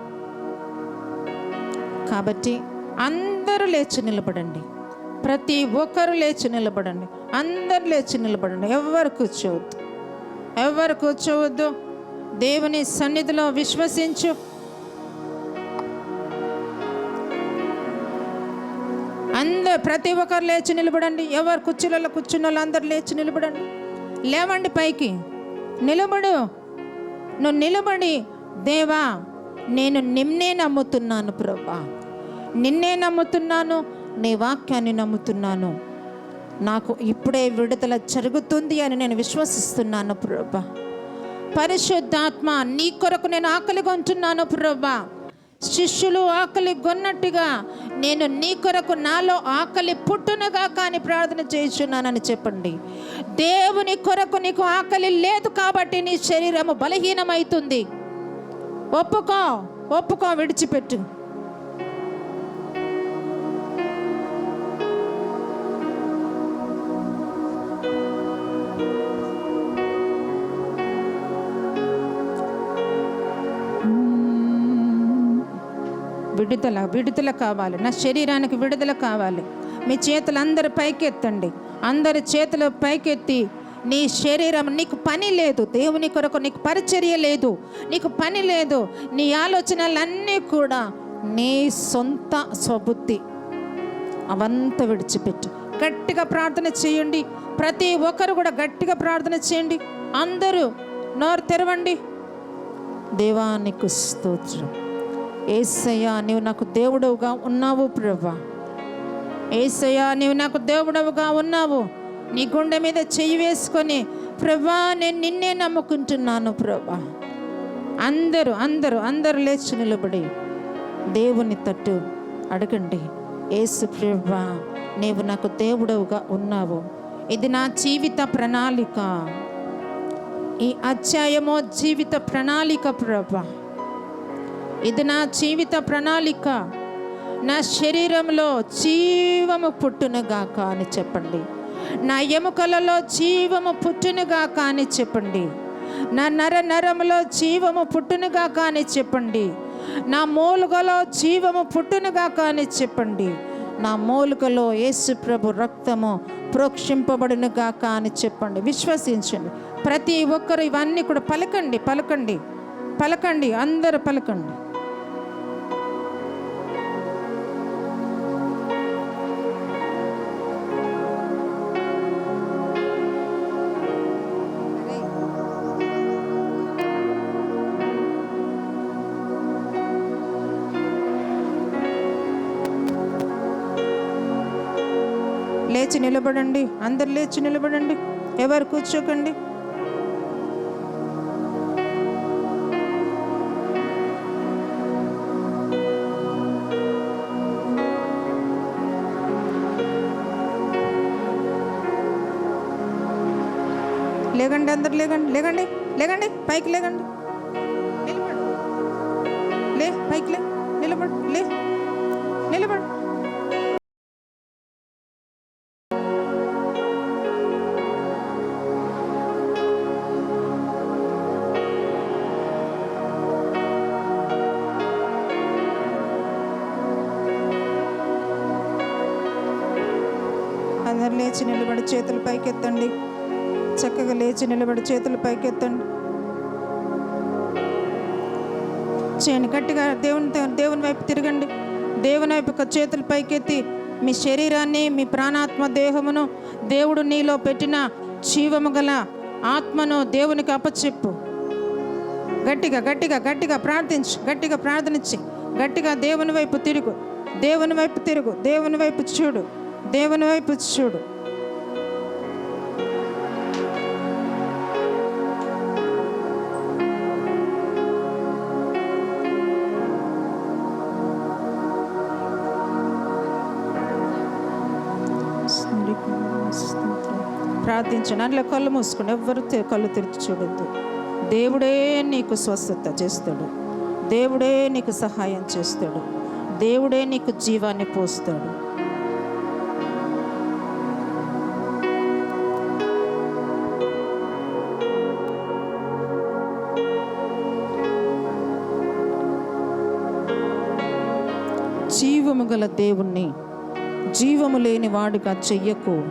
కాబట్టి అందరూ లేచి నిలబడండి. ప్రతి ఒక్కరు లేచి నిలబడండి. అందరు లేచి నిలబడండి. ఎవరు కూర్చోవద్దు, ఎవరు కూర్చోవద్దు. దేవుని సన్నిధిలో విశ్వసించు. ప్రతి ఒక్కరు లేచి నిలబడండి. ఎవరు కుర్చీలలో కూర్చున్న వాళ్ళు అందరు లేచి నిలబడండి. లేవండి, పైకి నిలబడు. నువ్వు నిలబడి, దేవా నేను నిన్నే నమ్ముతున్నాను ప్రభా, నిన్నే నమ్ముతున్నాను, నీ వాక్యాన్ని నమ్ముతున్నాను, నాకు ఇప్పుడే విడుదల జరుగుతుంది అని నేను విశ్వసిస్తున్నాను ప్రభా. పరిశుద్ధాత్మ నీ కొరకు నేను ఆకలిగా ఉంటున్నాను ప్రభా. శిష్యులు ఆకలి కొన్నట్టుగా నేను నీ కొరకు నాలో ఆకలి పుట్టునుగా కానీ ప్రార్థన చేస్తున్నానని చెప్పండి. దేవుని కొరకు నీకు ఆకలి లేదు కాబట్టి నీ శరీరము బలహీనమవుతుంది. ఒప్పుకో, విడిచిపెట్టు. విడుదల కావాలి. నా శరీరానికి విడుదల కావాలి. మీ చేతులు అందరు పైకెత్తండి. అందరి చేతులు పైకెత్తి, నీ శరీరం, నీకు పని లేదు, దేవుని కొరకు నీకు పరిచర్య లేదు, నీకు పని లేదు, నీ ఆలోచనలన్నీ కూడా నీ సొంత స్వబుద్ధి, అవంతా విడిచిపెట్టు. గట్టిగా ప్రార్థన చేయండి. ప్రతి ఒక్కరు కూడా గట్టిగా ప్రార్థన చేయండి. అందరూ నోరు తెరవండి. దేవా నీకు స్తోత్రం. యేసయ్యా నీవు నాకు దేవుడవుగా ఉన్నావు ప్రభా. యేసయ్యా నీవు నాకు దేవుడవుగా ఉన్నావు. నీ గుండె మీద చెయ్యి వేసుకొని, ప్రభా నేను నిన్నే నమ్ముకుంటున్నాను ప్రభా. అందరూ లేచి నిలబడి దేవుని తట్టు అడగండి. యేసు ప్రభా నీవు నాకు దేవుడవుగా ఉన్నావు. ఇది నా జీవిత ప్రణాళిక. ఈ అధ్యాయమో జీవిత ప్రణాళిక ప్రభా. ఇది నా జీవిత ప్రణాళిక. నా శరీరంలో జీవము పుట్టునుగాక అని చెప్పండి. నా ఎముకలలో జీవము పుట్టునుగా కానీ చెప్పండి. నా నరములో జీవము పుట్టునుగా కానీ చెప్పండి. నా మూలుగలో జీవము పుట్టునుగా కానీ చెప్పండి. నా మూలుగలో యేసు ప్రభు రక్తము ప్రోక్షింపబడునుగా కానీ చెప్పండి. విశ్వసించండి. ప్రతి ఒక్కరు ఇవన్నీ కూడా పలకండి, పలకండి, పలకండి, అందరూ పలకండి. లేచి నిలబడండి, అందరు లేచి నిలబడండి, ఎవరు కూర్చోకండి. లేగండి, అందరు లేగండి, లేగండి, లేగండి, పైకి లేగండి, నిలబడు, లే, పైకి లే, నిలబడు, లే, నిలబడు. అందరు లేచి నిలబడి చేతులు పైకెత్తండి. చక్కగా లేచి నిలబడి చేతులు పైకెత్తండి. చేయండి గట్టిగా. దేవుని వైపు తిరగండి. దేవుని వైపు చేతులు పైకెత్తి మీ శరీరాన్ని, మీ ప్రాణాత్మ దేహమును, దేవుడు నీలో పెట్టిన జీవము గల ఆత్మను దేవునికి అప్పచెప్పు. గట్టిగా గట్టిగా గట్టిగా ప్రార్థించు. గట్టిగా ప్రార్థనించి గట్టిగా దేవుని వైపు తిరుగు. దేవుని వైపు తిరుగు. దేవుని వైపు చూడు. దేవుని వైపు చూడు. ప్రార్థించండి. అందులో కళ్ళు మూసుకుని ఎవ్వరు కళ్ళు తెరిచి చూడొద్దు. దేవుడే నీకు స్వస్థత చేస్తాడు. దేవుడే నీకు సహాయం చేస్తాడు. దేవుడే నీకు జీవాన్ని పోస్తాడు. జీవము గల దేవుణ్ణి జీవము లేని వాడిగా చెయ్యకు.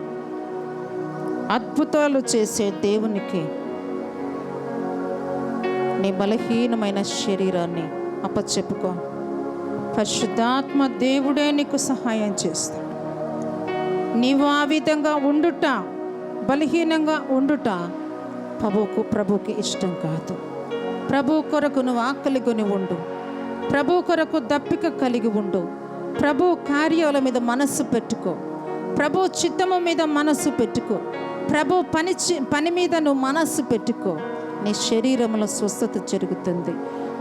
అద్భుతాలు చేసే దేవునికి నీ బలహీనమైన శరీరాన్ని అప్పచెప్పుకో. పరిశుద్ధాత్మ దేవుడే నీకు సహాయం చేస్తాడు. నీవు ఆ విధంగా ఉండుట, బలహీనంగా ఉండుట ప్రభుకి ఇష్టం కాదు. ప్రభు కొరకు నువ్వు ఆకలి కొని ఉండు. ప్రభు కొరకు దప్పిక కలిగి ఉండు. ప్రభు కార్యాల మీద మనస్సు పెట్టుకో. ప్రభు చిత్తము మీద మనస్సు పెట్టుకో. ప్రభు పని మీద నువ్వు మనస్సు పెట్టుకో. నీ శరీరంలో స్వస్థత జరుగుతుంది.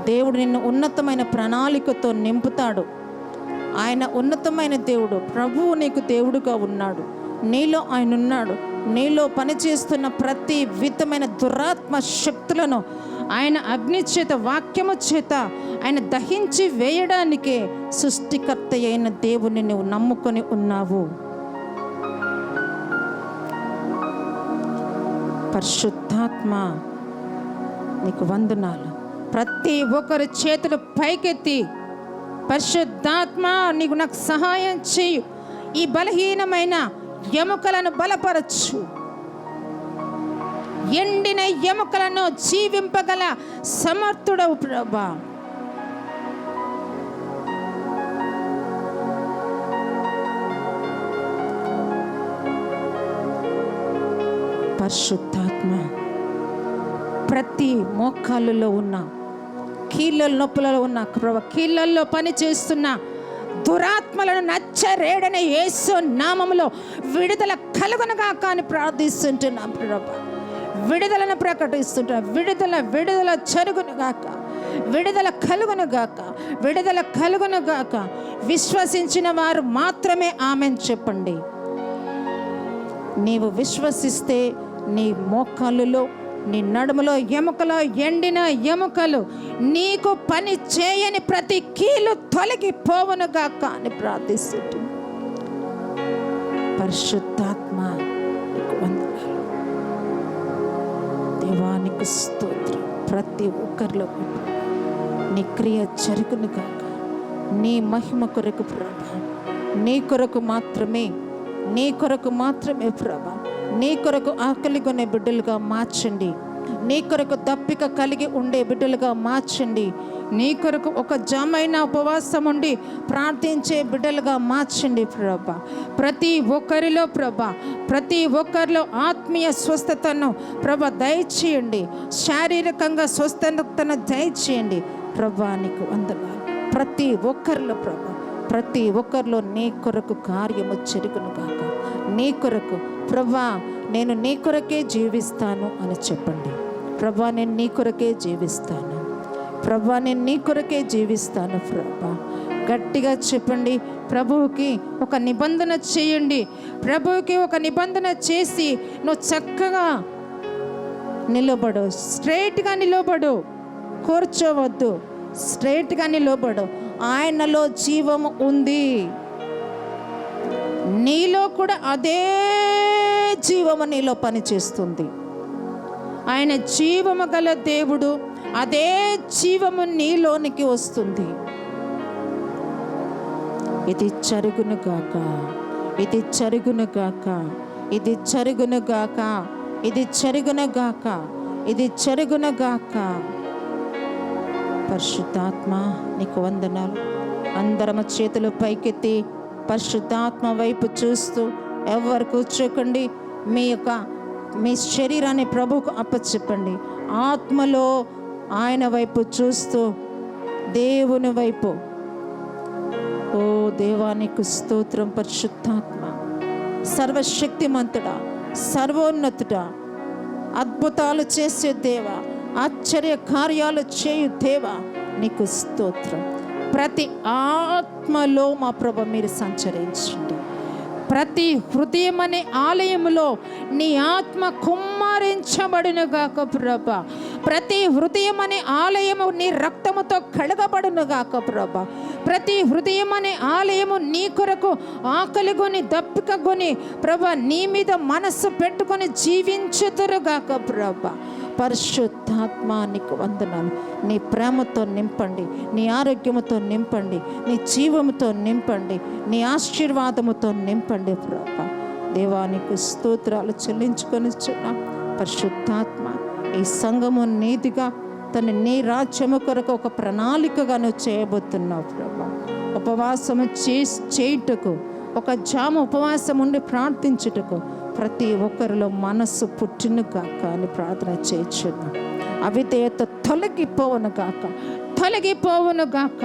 దేవుడు నిన్ను ఉన్నతమైన ప్రణాళికతో నింపుతాడు. ఆయన ఉన్నతమైన దేవుడు. ప్రభువు నీకు దేవుడుగా ఉన్నాడు. నీలో ఆయన ఉన్నాడు. నీలో పనిచేస్తున్న ప్రతి విధమైన దురాత్మ శక్తులను ఆయన అగ్ని చేత, వాక్యము చేత ఆయన దహించి వేయడానికే సృష్టికర్త అయిన దేవుని నువ్వు నమ్ముకొని ఉన్నావు. పరిశుద్ధాత్మ నీకు వందనాలు. ప్రతి ఒక్కరి చేతులు పైకెత్తి, పరిశుద్ధాత్మ నీకు నాకు సహాయం చేయు. ఈ బలహీనమైన ఎముకలను బలపరచు. ఎండిన ఎముకలను జీవింపగల సమర్థుడవు ప్రభా. పరిశుద్ధాత్మ ప్రతి మోకాళ్ళలో ఉన్న, కీళ్ళ నొప్పులలో ఉన్న ప్రభా, కీళ్ళల్లో పని చేస్తున్న దురాత్మలను నచ్చరేడని యేసు నామములో విడుదల కలుగునుగా కానీ ప్రార్థిస్తుంటున్నాం ప్రభా. విడుదలను ప్రకటిస్తుంటా. విడుదల జరుగునుగాక. విడుదల కలుగునుగాక. విడుదల కలుగునుగాక. విశ్వసించిన వారు మాత్రమే ఆమెన్ చెప్పండి. నీవు విశ్వసిస్తే నీ మోకాళ్ళలో, నీ నడుములో ఎముకలో, ఎండిన ఎముకలు, నీకు పని చేయని ప్రతి కీలు తొలగిపోవునుగాక అని ప్రార్థిస్తుంటుంది. పరిశుద్ధాత్మ నీకు స్తోత్రం. ప్రతి ఒక్కరిలో నీ క్రియ జరుగును గాక. నీ మహిమ కొరకు ప్రభా, నీ కొరకు మాత్రమే, నీ కొరకు మాత్రమే ప్రభా, నీ కొరకు ఆకలి కొనే బిడ్డలుగా మార్చండి. నీ కొరకు దప్పిక కలిగి ఉండే బిడ్డలుగా మార్చండి. నీ కొరకు ఒక జామైన ఉపవాసం ఉండి ప్రార్థించే బిడ్డలుగా మార్చండి ప్రభా. ప్రతి ఒక్కరిలో ప్రభా, ప్రతి ఒక్కరిలో ఆత్మీయ స్వస్థతను ప్రభా దయచేయండి. శారీరకంగా స్వస్థతను దయచేయండి ప్రభా. నీకు వందనాలు. ప్రతి ఒక్కరిలో ప్రభా, ప్రతి ఒక్కరిలో నీ కొరకు కార్యము జరుగును గాక. నీ కొరకు ప్రభా, నేను నీ కొరకే జీవిస్తాను అని చెప్పండి. ప్రభా, నేను నీ కొరకే జీవిస్తాను. ప్రభా, నేను నీ కొరకే జీవిస్తాను ప్రభా. గట్టిగా చెప్పండి. ప్రభువుకి ఒక నిబంధన చేయండి. ప్రభువుకి ఒక నిబంధన చేసి నువ్వు చక్కగా నిలబడు. స్ట్రైట్గా నిలబడు, కూర్చోవద్దు. స్ట్రైట్గా నిలబడు. ఆయనలో జీవము ఉంది, నీలో కూడా అదే జీవము నీలో పనిచేస్తుంది. ఆయన జీవము గల దేవుడు. అదే జీవము నీలోనికి వస్తుంది. ఇది జరుగును గాక, ఇది జరుగును గాక, ఇది జరుగును గాక, ఇది జరుగును గాక, ఇది జరుగును గాక. పరిశుద్ధాత్మ నీకు వందనాలు. అందరము చేతులు పైకెత్తి పరిశుద్ధాత్మ వైపు చూస్తూ ఎవరు కూర్చోకండి. మీ శరీరాన్ని ప్రభువుకు అప్పచెప్పండి. ఆత్మలో ఆయన వైపు చూస్తూ దేవుని వైపు. ఓ దేవానికి స్తోత్రం. పరిశుద్ధాత్మ, సర్వశక్తిమంతుడా, సర్వోన్నతుడా, అద్భుతాలు చేసే దేవా, ఆశ్చర్య కార్యాలు చేయు దేవా, నీకు స్తోత్రం. ప్రతి ఆత్మలో మా ప్రభు మీరు సంచరించండి. ప్రతి హృదయం అనే ఆలయములో నీ ఆత్మ కుమ్మరించబడును గాక ప్రభా. ప్రతి హృదయం అనే ఆలయము నీ రక్తముతో కడగబడును గాక ప్రభా. ప్రతి హృదయం అనే ఆలయము నీ కొరకు ఆకలిగొని దప్పికగొని ప్రభా, నీ మీద మనస్సు పెట్టుకొని జీవించుదురుగాక ప్రభా. పరిశుద్ధాత్మ నీకు వందనాలు. నీ ప్రేమతో నింపండి, నీ ఆరోగ్యముతో నింపండి, నీ జీవముతో నింపండి, నీ ఆశీర్వాదముతో నింపండి ప్రభా. దేవానికి స్తోత్రాలు చెల్లించుకొని చున్నాం. పరిశుద్ధాత్మ, ఈ సంఘము నీతిగా నీ రాజ్యము కొరకు ఒక ప్రణాళికగా నువ్వు చేయబోతున్నావు ప్రభా. ఉపవాసము చేయుటకు, ఒక జాము ఉపవాసం ఉండి ప్రార్థించుటకు ప్రతి ఒక్కరిలో మనస్సు పుట్టిన గాక అని ప్రార్థన చేయించున్నాం. అవిధేయత తొలగిపోవును గాక, తొలగిపోవును గాక.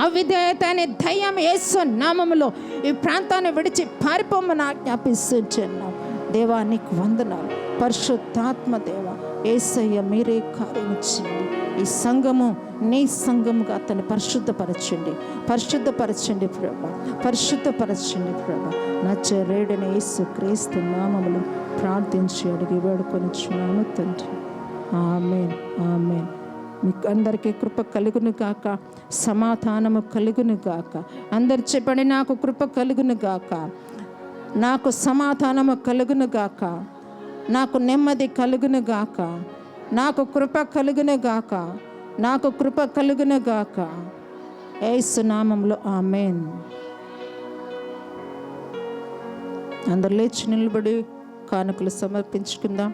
అవిధేయత అనే దయ్యం యేసు నామములో ఈ ప్రాంతాన్ని విడిచి పారిపోమని ఆజ్ఞాపిస్తున్నాం. దేవా నీకు వందనాలు. పరిశుద్ధాత్మ దేవ యేసయ్య మీరే కార్యం చేయండి. ఈ సంఘము నీ సంఘముగా అతన్ని పరిశుద్ధపరచండి, పరిశుద్ధపరచండి ప్రభా, పరిశుద్ధపరచండి ప్రభా. నజరేయుడైన యేసు క్రీస్తు నామములో ప్రార్థించి అడిగి వేడుకొనిచున్నాను తండ్రి. ఆమేన్, ఆమేన్. మీకు అందరికీ కృప కలుగును గాక, సమాధానము కలుగును గాక. అందరు చెప్పండి, నాకు కృప కలుగును గాక, నాకు సమాధానము కలుగును గాక, నాకు నెమ్మది కలుగును గాక, నాకు కృప కలుగును గాక, నాకు కృప కలుగును గాక. యేసు నామములో ఆమేన్. అందరు లేచి నిలబడి కానుకలు సమర్పించుకుందాం.